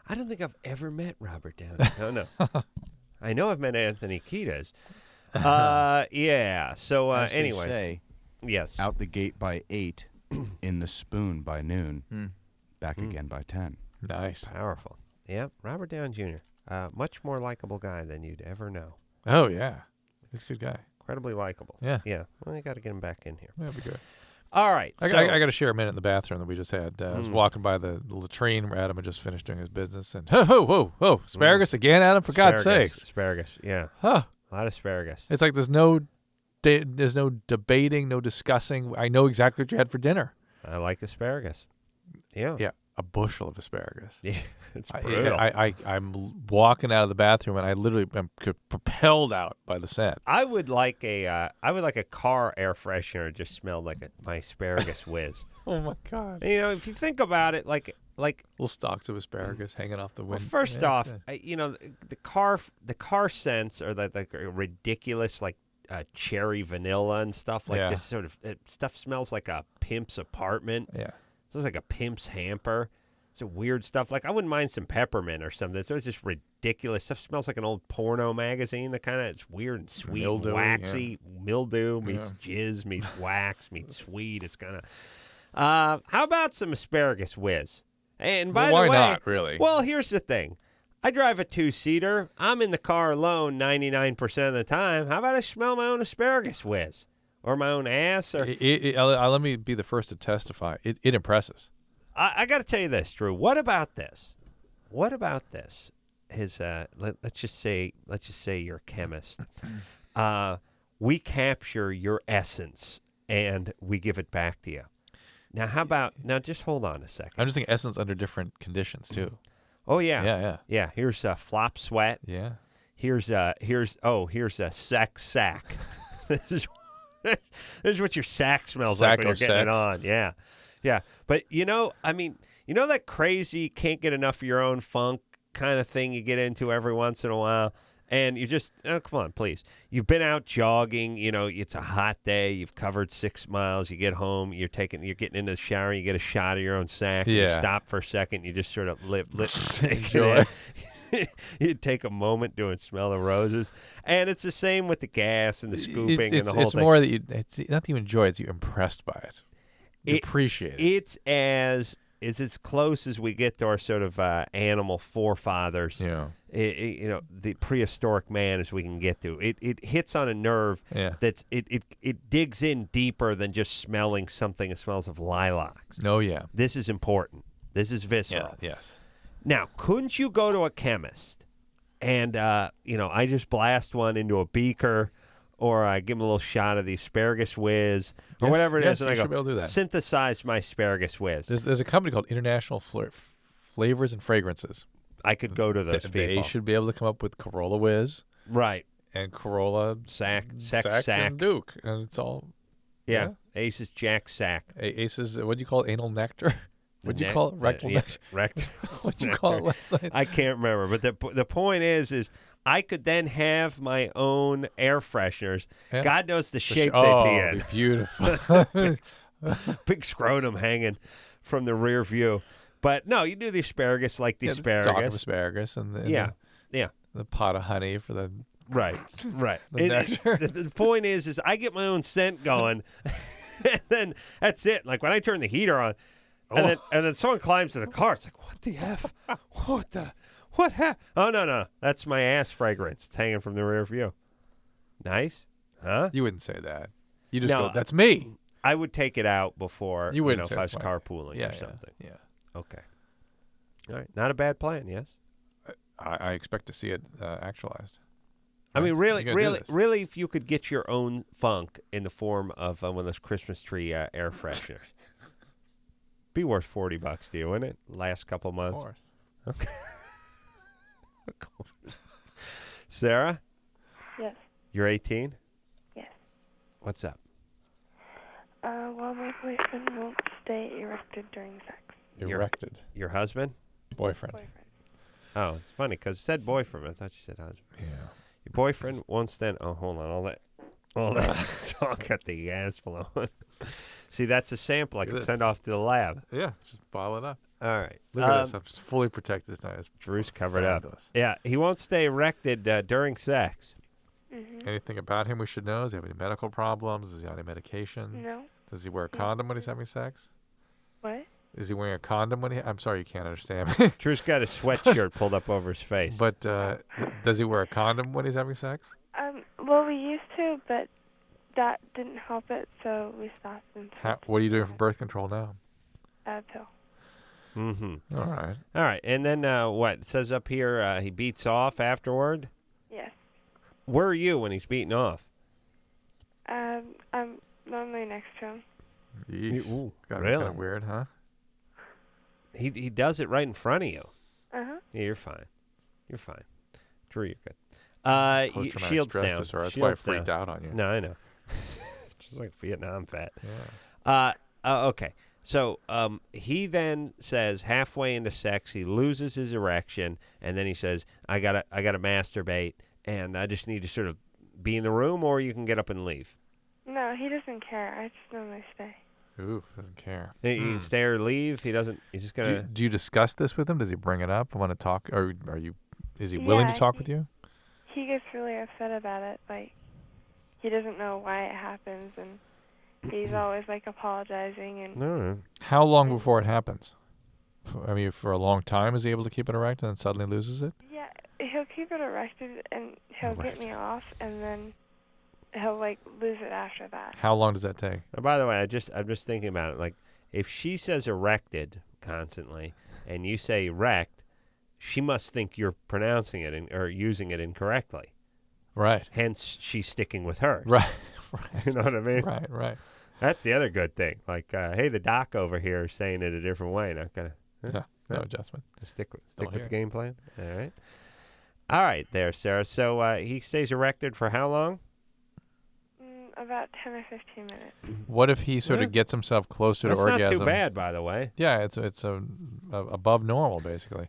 I don't think I've ever met Robert Downey. No. I know I've met Anthony Kiedis. Yeah. So As they anyway. say, yes. Out the gate by 8, in the spoon by noon, back again by 10. Nice. Powerful. Yep. Robert Downey Jr. Much more likable guy than you'd ever know. Oh, yeah. He's a good guy. Incredibly likable. Yeah. Yeah. Well, you got to get him back in here. That'd be good. All right. I got to share a minute in the bathroom that we just had. I was walking by the latrine where Adam had just finished doing his business, and whoa, asparagus again, Adam! For God's sakes, asparagus. Yeah, huh? A lot of asparagus. It's like there's no debating, no discussing. I know exactly what you had for dinner. I like asparagus. Yeah. Yeah, a bushel of asparagus. Yeah, it's brutal. I'm walking out of the bathroom and I literally am propelled out by the scent. I would like a car air freshener just smelled like my asparagus whiz. Oh my God! You know, if you think about it, like little stalks of asparagus hanging off the window. Well, first off, the car scents are like ridiculous, like cherry vanilla and stuff like this. Sort of stuff smells like a pimp's apartment. Yeah. Smells like a pimp's hamper. It's weird stuff. Like I wouldn't mind some peppermint or something. So it's just ridiculous stuff. Smells like an old porno magazine. That kind of it's weird and sweet, mildew, and waxy. Yeah. Mildew meets jizz meets wax meets sweet. It's kind of. How about some asparagus whiz? And by the way, why not really? Well, here's the thing. I drive a 2-seater. I'm in the car alone 99% of the time. How about I smell my own asparagus whiz? Or my own ass? Or let me be the first to testify. It impresses. I got to tell you this, Drew. What about this? What about this? Let's just say you're a chemist. We capture your essence and we give it back to you. Now, how about just hold on a second. I'm just thinking essence under different conditions too. Oh yeah. Yeah. Here's a flop sweat. Yeah. Here's a sex sack. This is what your sack smells like when you're getting it on. Yeah. Yeah. But that crazy can't get enough of your own funk kind of thing you get into every once in a while. And you just, come on, please. You've been out jogging, it's a hot day, you've covered 6 miles, you get home, you're getting into the shower, you get a shot of your own sack, you stop for a second, you just sort of take it in. You take a moment doing Smell the Roses. And it's the same with the gas and the scooping and the whole thing. It's more that it's not that you enjoy it, it's you're impressed by it. You appreciate it. It's as close as we get to our sort of animal forefathers. Yeah. The prehistoric man as we can get to. It hits on a nerve that's it digs in deeper than just smelling something that smells of lilacs. Oh yeah. This is important. This is visceral. Yeah, yes. Now, couldn't you go to a chemist and I just blast one into a beaker, or I give him a little shot of the asparagus whiz, or whatever it is, and I go, be able to do that. Synthesize my asparagus whiz. There's a company called International Flavors and Fragrances. I could go to those people. They should be able to come up with Corolla Whiz. Right. And Corolla Sack, and Duke. And it's all... Yeah. Aces, Jack, Sack. Aces, what do you call it? Anal nectar? What'd you call it? Rectal nectar? What'd you call it last night? I can't remember. But the point is I could then have my own air fresheners. Yeah. God knows the shape they'd be in. Beautiful. Big scrotum hanging from the rear view. But no, you do the asparagus like the asparagus. Dock of asparagus and the pot of honey for the right. The point is I get my own scent going, and then that's it. Like when I turn the heater on, and then someone climbs to the car, it's like, what the F? What happened? Oh no, that's my ass fragrance. It's hanging from the rear view. Nice, huh? You wouldn't say that. You just go, that's me. I would take it out before you wouldn't if I was carpooling or something. Yeah. Okay. All right. Not a bad plan, yes? I expect to see it actualized. I mean, really, if you could get your own funk in the form of one of those Christmas tree air fresheners, be worth $40 to you, wouldn't it? Last couple months. Of course. Okay. Of course. Sarah? Yes. You're 18? Yes. What's up? Well, my boyfriend won't stay erected during sex. Erected. Your husband? Boyfriend. Oh, it's funny because it said boyfriend. I thought you said husband. Yeah. Your boyfriend won't stand. Oh, hold on. All that talk got the gas flowing. See, that's a sample I can send off to the lab. Yeah, just bottle it up. All right. Look at this. I'm just fully protected this time. Drew's covered up. Yeah, he won't stay erected during sex. Mm-hmm. Anything about him we should know? Does he have any medical problems? Is he on any medication? No. Does he wear a condom when he's having sex? What? Is he wearing a condom when I'm sorry, you can't understand me. Drew's got a sweatshirt pulled up over his face. But does he wear a condom when he's having sex? Well, we used to, but that didn't help it, so we stopped and What are you doing for birth control now? a pill. All right. All right. And then what? It says up here he beats off afterward? Yes. Where are you when he's beating off? I'm normally next to him. Ooh, Got really? kind of weird, huh? He does it right in front of you. Uh-huh. Yeah, you're fine. You're fine. Drew, you're good. Post-traumatic Shields stress down. disorder. That's why I Shields freaked down. out on you. No, I know. Just like Vietnam fat. Yeah. Okay. So he then says halfway into sex he loses his erection, and then he says, "I gotta masturbate, and I just need to sort of be in the room, or you can get up and leave." No, he doesn't care. I just normally stay. Ooh, doesn't care. He can stay or leave. He doesn't. He's just gonna. Do you discuss this with him? Does he bring it up? Want to talk? Or are you? Is he willing to talk with you? He gets really upset about it. Like, he doesn't know why it happens, and he's always like apologizing. And No. How long before it happens? I mean, for a long time, is he able to keep it erect and then suddenly loses it? yeah, he'll keep it erected, and he'll get me off, and then he'll like lose it after that. How long does that take? Oh, by the way, I'm just thinking about it. Like, if she says erected constantly, and you say erect, she must think you're pronouncing it or using it incorrectly. Right. Hence, she's sticking with hers. Right. You know what I mean? Right. That's the other good thing. Like, hey, the doc over here is saying it a different way. Not gonna. No adjustment. Stick with Still the here. game plan. All right, there, Sarah. So he stays erected for how long? About 10 or 15 minutes. What if he sort of gets himself closer That's to orgasm? not too bad, by the way. Yeah, it's above normal, basically.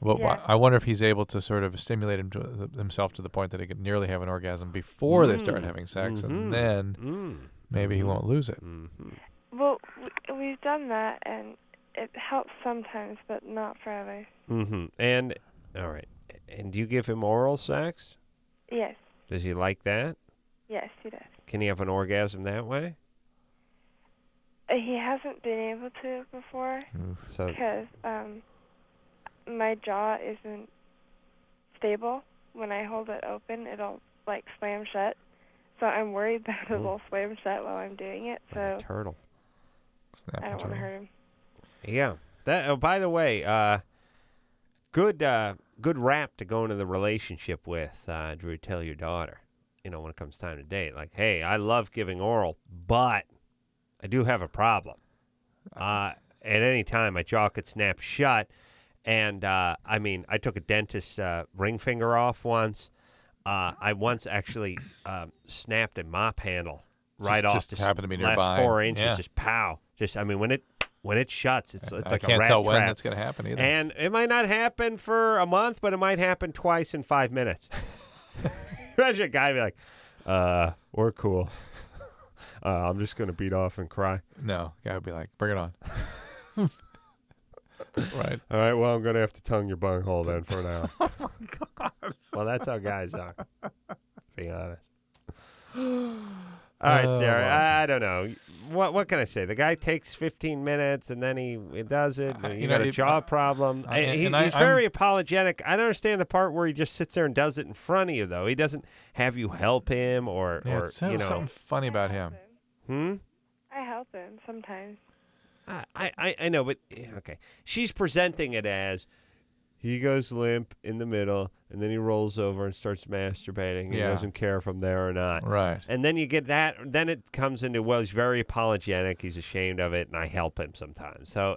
Well, Yeah. I wonder if he's able to sort of stimulate himself to the point that he could nearly have an orgasm before they start having sex, and then maybe he won't lose it. Well, we've done that, and it helps sometimes, but not for others. And all right. And do you give him oral sex? Yes. Does he like that? Yes, he does. Can he have an orgasm that way? He hasn't been able to before So because my jaw isn't stable. When I hold it open, it'll like slam shut. So I'm worried that it will slam shut while I'm doing it. So turtle. I don't want to hurt him. Yeah. That. Oh, by the way, good rap to go into the relationship with. Drew, tell your daughter. You know, when it comes time to date, like, hey, I love giving oral, but I do have a problem. At any time, my jaw could snap shut. And, I mean, I took a dentist's ring finger off once. I once actually snapped a mop handle right off just the happened to be last nearby. 4 inches. Yeah. Just pow. Just, I mean, when it shuts, it's I like a can't rat tell when trap. that's going to happen either. And it might not happen for a month, but it might happen twice in 5 minutes. Imagine a guy be like, we're cool. I'm just going to beat off and cry. No, the guy would be like, bring it on. Right. All right, well, I'm going to have to tongue your bunghole then for an hour. Oh, my God. Well, that's how guys are. To be honest. All right, Sarah. I don't know. What can I say? The guy takes 15 minutes and then he does it. And you got a jaw problem. He's very apologetic. I don't understand the part where he just sits there and does it in front of you, though. He doesn't have you help him or it's something funny about him. I help him sometimes. I know, but okay. She's presenting it as he goes limp in the middle, and then he rolls over and starts masturbating. He doesn't care if I'm there or not. Right. And then you get that. Then it comes into, well, he's very apologetic. He's ashamed of it, and I help him sometimes. So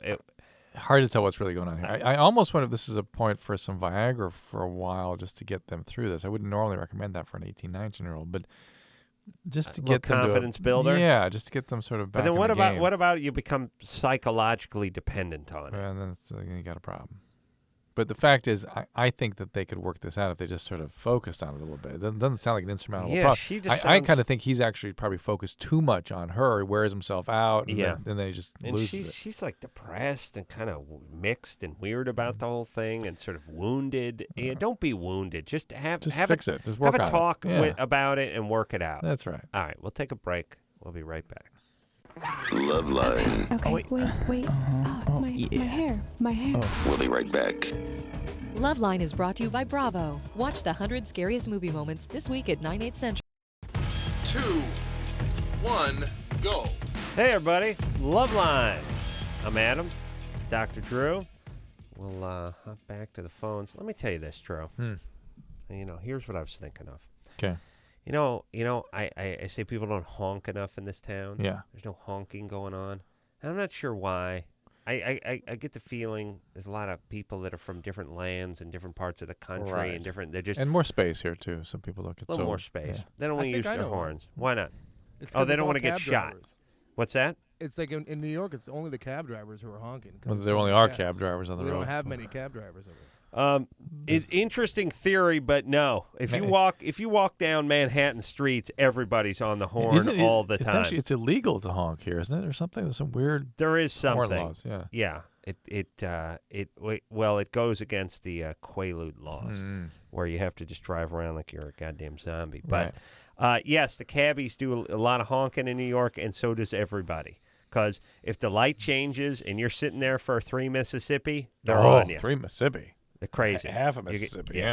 hard to tell what's really going on here. I almost wonder if this is a point for some Viagra for a while just to get them through this. I wouldn't normally recommend that for an 18, 19-year-old, but just to get them confidence builder. Yeah, just to get them sort of back. But then in what the about game. what about you become psychologically dependent on it? And then you got a problem. But the fact is, I think that they could work this out if they just sort of focused on it a little bit. It doesn't sound like an insurmountable problem. She just I kind of think he's actually probably focused too much on her. He wears himself out, and then he just loses it. She's like depressed and kind of mixed and weird about the whole thing and sort of wounded. Yeah, don't be wounded. Just fix it. Just work have a on it. talk Yeah. about it and work it out. That's right. All right, we'll take a break. We'll be right back. LoveLine. Okay, wait. My hair. We'll be right back. LoveLine is brought to you by Bravo. Watch the 100 Scariest Movie Moments this week at 9/8 Central. 2, 1, go. Hey, everybody. LoveLine. I'm Adam. Dr. Drew. We'll hop back to the phones. Let me tell you this, Drew. Here's what I was thinking of. Okay. I say people don't honk enough in this town. Yeah. There's no honking going on. And I'm not sure why. I get the feeling there's a lot of people that are from different lands and different parts of the country and different. They're just and more space here too. Some people don't get a little more space. Yeah. They don't want to use their horns. Why not? They don't want to get shot. What's that? It's like in New York, it's only the cab drivers who are honking. Well, there only are cab drivers on the road. We don't have many cab drivers over here. It's interesting theory, but no. If you walk down Manhattan streets, everydy's on the horn all the time. It's illegal to honk here, isn't it, or something? There's some weird. There is something. Horn laws, yeah. It goes against the Quaalude laws, where you have to just drive around like you're a goddamn zombie. But yes, the cabbies do a lot of honking in New York, and so does everybody. Because if the light changes and you're sitting there for 3 Mississippi, they're on you. 3 Mississippi. They're crazy. Half of Mississippi,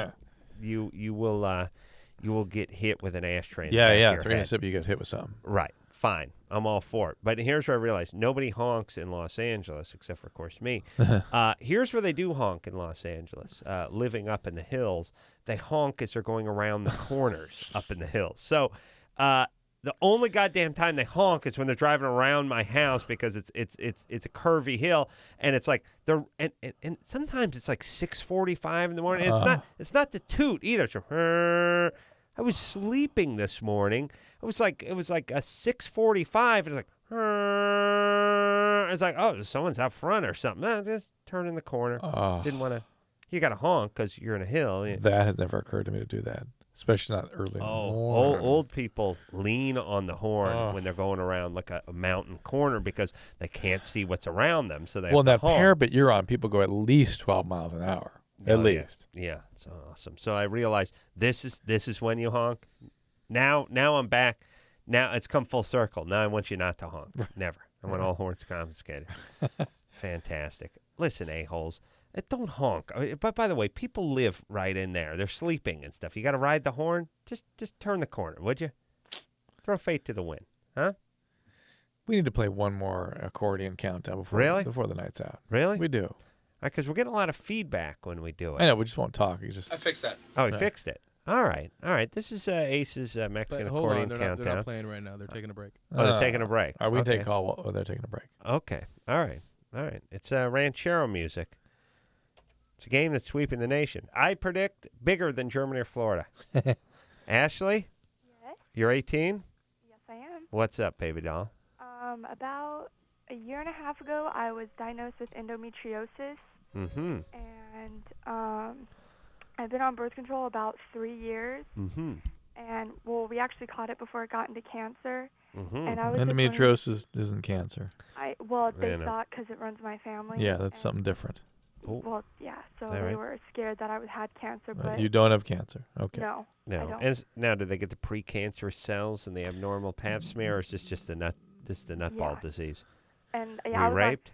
You will get hit with an ashtray. Yeah. 3 Mississippi, you get hit with something. Right. Fine. I'm all for it. But here's where I realized nobody honks in Los Angeles, except for, of course, me. Here's where they do honk in Los Angeles. Living up in the hills, they honk as they're going around the corners up in the hills. So the only goddamn time they honk is when they're driving around my house because it's a curvy hill, and it's like and sometimes it's like 6:45 in the morning. And it's not the toot either. It's I was sleeping this morning. It was like a 6:45. It's like it's like, oh, someone's out front or something. Just turn in the corner. Didn't want to. You got to honk because you're in a hill. That has never occurred to me to do that. Especially not early in the morning. Old people lean on the horn when they're going around like a mountain corner because they can't see what's around them. So they have to that honk. parapet you're on, people go at least 12 miles an hour. At least. Yeah, it's awesome. So I realized this is when you honk. Now I'm back. Now it's come full circle. Now I want you not to honk. Never. I want all horns confiscated. Fantastic. Listen, a-holes. Don't honk. But by the way, people live right in there. They're sleeping and stuff. You got to ride the horn. Just turn the corner, would you? Throw fate to the wind, huh? We need to play one more accordion countdown before the night's out. Really? We do. Because we're getting a lot of feedback when we do it. I know. We just won't talk. I fixed that. Oh, he fixed it. All right. This is Ace's Mexican accordion countdown. They're not playing right now. They're taking a break. Oh, they're taking a break. We take a call while they're taking a break. Okay. All right. It's ranchero music. It's a game that's sweeping the nation. I predict bigger than Germany or Florida. Ashley? Yes? You're 18? Yes, I am. What's up, baby doll? About a year and a half ago, I was diagnosed with endometriosis. Mm-hmm. And I've been on birth control about 3 years. Mm-hmm. And, we actually caught it before it got into cancer. Mm-hmm. And I was endometriosis isn't cancer. They thought because it runs my family. Yeah, that's something different. Well, yeah, so they were scared that I had cancer, but... You don't have cancer. Okay. No, I don't. And now, do they get the precancerous cells and the abnormal pap smear, or is this just a nutball disease? And were you raped?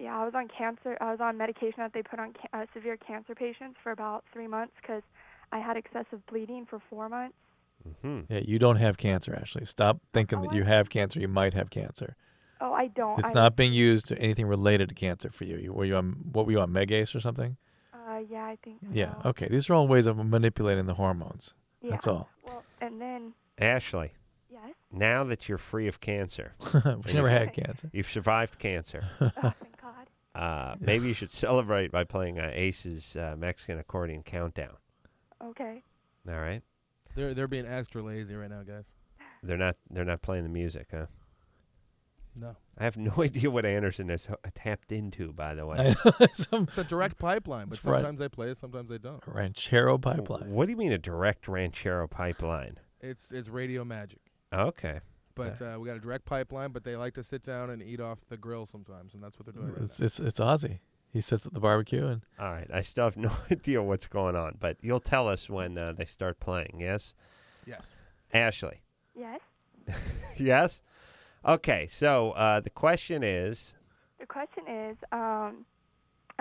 I was on cancer. I was on medication that they put on severe cancer patients for about 3 months because I had excessive bleeding for 4 months. Mm-hmm. Yeah, you don't have cancer, Ashley. Stop thinking that you have cancer. You might have cancer. Oh, I don't. It's not being used to anything related to cancer for you. Were you on Megace or something? Yeah, I think so. Yeah, okay. These are all ways of manipulating the hormones. Yeah. That's all. Well, and then... Ashley. Yes? Now that you're free of cancer. She never had cancer. You've survived cancer. Oh, thank God. Maybe you should celebrate by playing Ace's Mexican accordion countdown. Okay. All right. They're being extra lazy right now, guys. They're not playing the music, huh? No. I have no idea what Anderson has tapped into, by the way. It's a direct pipeline, but sometimes they play it, sometimes they don't. Ranchero pipeline. What do you mean a direct ranchero pipeline? It's radio magic. Okay. But we got a direct pipeline, but they like to sit down and eat off the grill sometimes, and that's what they're doing right now. It's Ozzy. He sits at the barbecue and... All right. I still have no idea what's going on, but you'll tell us when they start playing, yes? Yes. Ashley. Yes? Yes? Okay, so the question is... The question is, I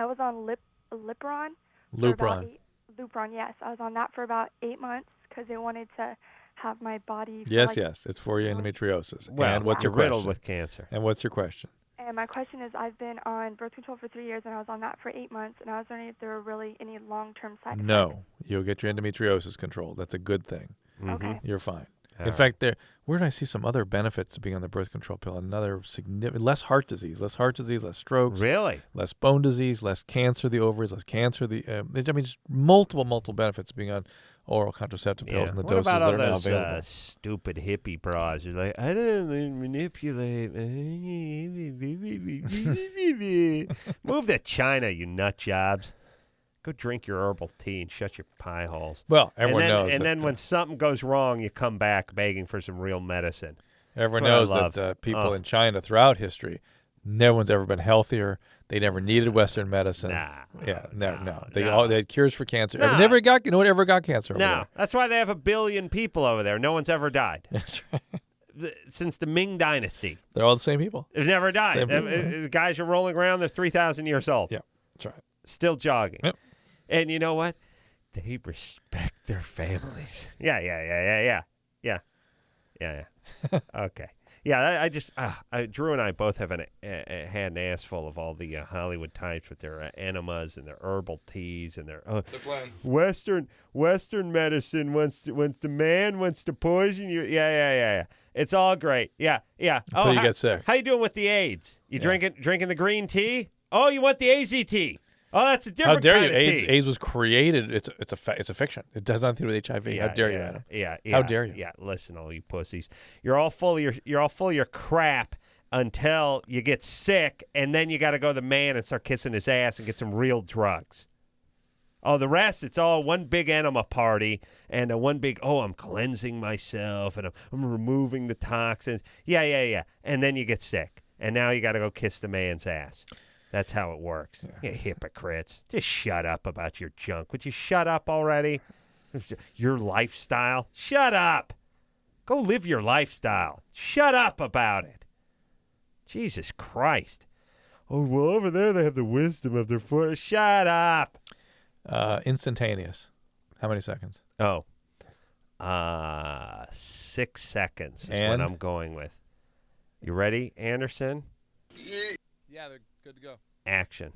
was on Lupron. Lupron. Lupron, yes. I was on that for about 8 months because they wanted to have my body. Yes, yes. It's for your endometriosis. Well, and what's your riddled question? with cancer. And what's your question? And my question is, I've been on birth control for 3 years, and I was on that for 8 months, and I was wondering if there were really any long-term side effects. No, you'll get your endometriosis controlled. That's a good thing. Okay. You're fine. All In fact, where did I see some other benefits of being on the birth control pill? Another significant, less heart disease, less strokes. Really? Less bone disease, less cancer of the ovaries, less cancer of the. Just multiple benefits of being on oral contraceptive pills and the what doses about that all are now those available. stupid hippie bras? You're like, I don't manipulate. Move to China, you nut jobs. Go drink your herbal tea and shut your pie holes. Well, everyone knows. And that, then when something goes wrong, you come back begging for some real medicine. Everyone knows that people in China throughout history, no one's ever been healthier. They never needed Western medicine. No. They had cures for cancer. Never got cancer over there. That's why they have 1 billion people over there. No one's ever died. That's right. Since the Ming Dynasty. They're all the same people. They've never died. The guys are rolling around. They're 3,000 years old. Yeah, that's right. Still jogging. Yep. And you know what? They respect their families. Yeah. Okay. Yeah, I just Drew and I both have had an ass full of all the Hollywood types with their enemas and their herbal teas and their Western medicine wants the man wants to poison you. Yeah. It's all great. Yeah. Until you get sick. How you doing with the AIDS? You drinking the green tea? Oh, you want the AZT? Oh, that's a different kind of tea. How dare you? AIDS was created. It's a fiction. It does nothing to do with HIV. How dare you, Adam? Yeah. How dare you? Yeah. Listen, all you pussies. You're all full of your crap until you get sick, and then you got to go to the man and start kissing his ass and get some real drugs. Oh, the rest, it's all one big enema party and one big, I'm cleansing myself and I'm removing the toxins. Yeah. And then you get sick, and now you got to go kiss the man's ass. That's how it works. You hypocrites. Just shut up about your junk. Would you shut up already? Your lifestyle? Shut up. Go live your lifestyle. Shut up about it. Jesus Christ. Oh, well, over there they have the wisdom of their foot. Shut up. Instantaneous. How many seconds? 6 seconds is and? what I'm going with. You ready, Anderson? Yeah, they're good to go. Action.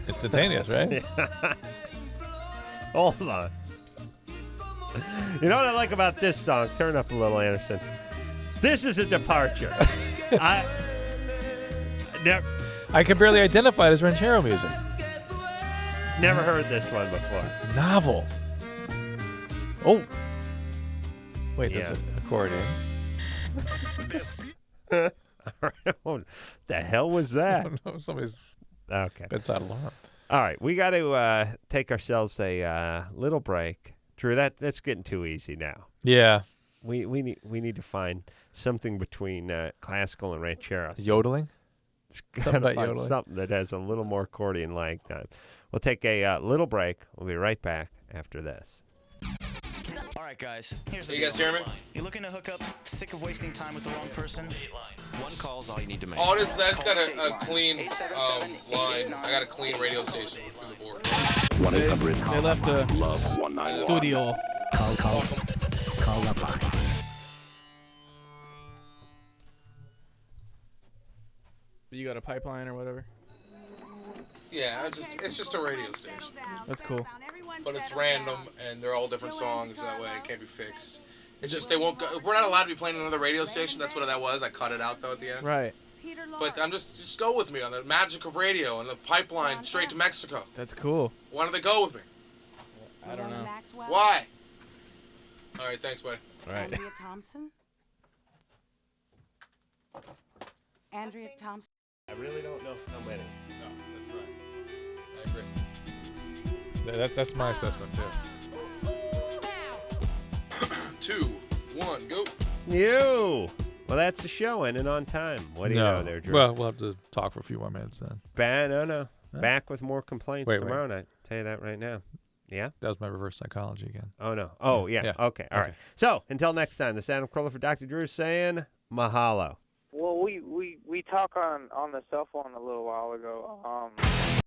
Instantaneous, right? Hold on. You know what I like about this song? Turn up a little, Anderson. This is a departure. I can barely identify it as ranchero music. Never heard this one before. Novel. Oh. Wait, there's an accordion. What the hell was that? I don't know. Somebody's bedside alarm. All right, we got to take ourselves a little break. Drew, that's getting too easy now. Yeah. We need to find something between classical and ranchero. Yodeling? Something about yodeling. Something that has a little more accordion-like time. We'll take a little break. We'll be right back after this. All right, guys. Here's the You guys hear me? You're looking to hook up, sick of wasting time with the wrong person? One call's all you need to make. Oh, that's got a clean line. I got a clean radio station through the board. 1-800. They left the Love 191. studio. Call Loveline. You got a pipeline or whatever? Yeah, it's just a radio station. That's cool. But it's random, and they're all different songs. That way, it can't be fixed. It's just they won't go. We're not allowed to be playing another radio station. That's what that was. I cut it out though at the end. Right. But I'm just go with me on the magic of radio and the pipeline straight to Mexico. That's cool. Why don't they go with me? I don't know. Why? All right, thanks, buddy. All right. Andrea Thompson. Andrea Thompson. I really don't know how many. No, that's right. I agree. That's my assessment too. 2, 1, go. You. Well, that's the show ending on time. What do you know there, Drew? Well, we'll have to talk for a few more minutes then. No. Back with more complaints tomorrow night. Tell you that right now. Yeah? That was my reverse psychology again. Oh, no. Oh, yeah. Okay. All right. So, until next time, this is Adam Carolla for Dr. Drew saying mahalo. Well, we talked on the cell phone a little while ago.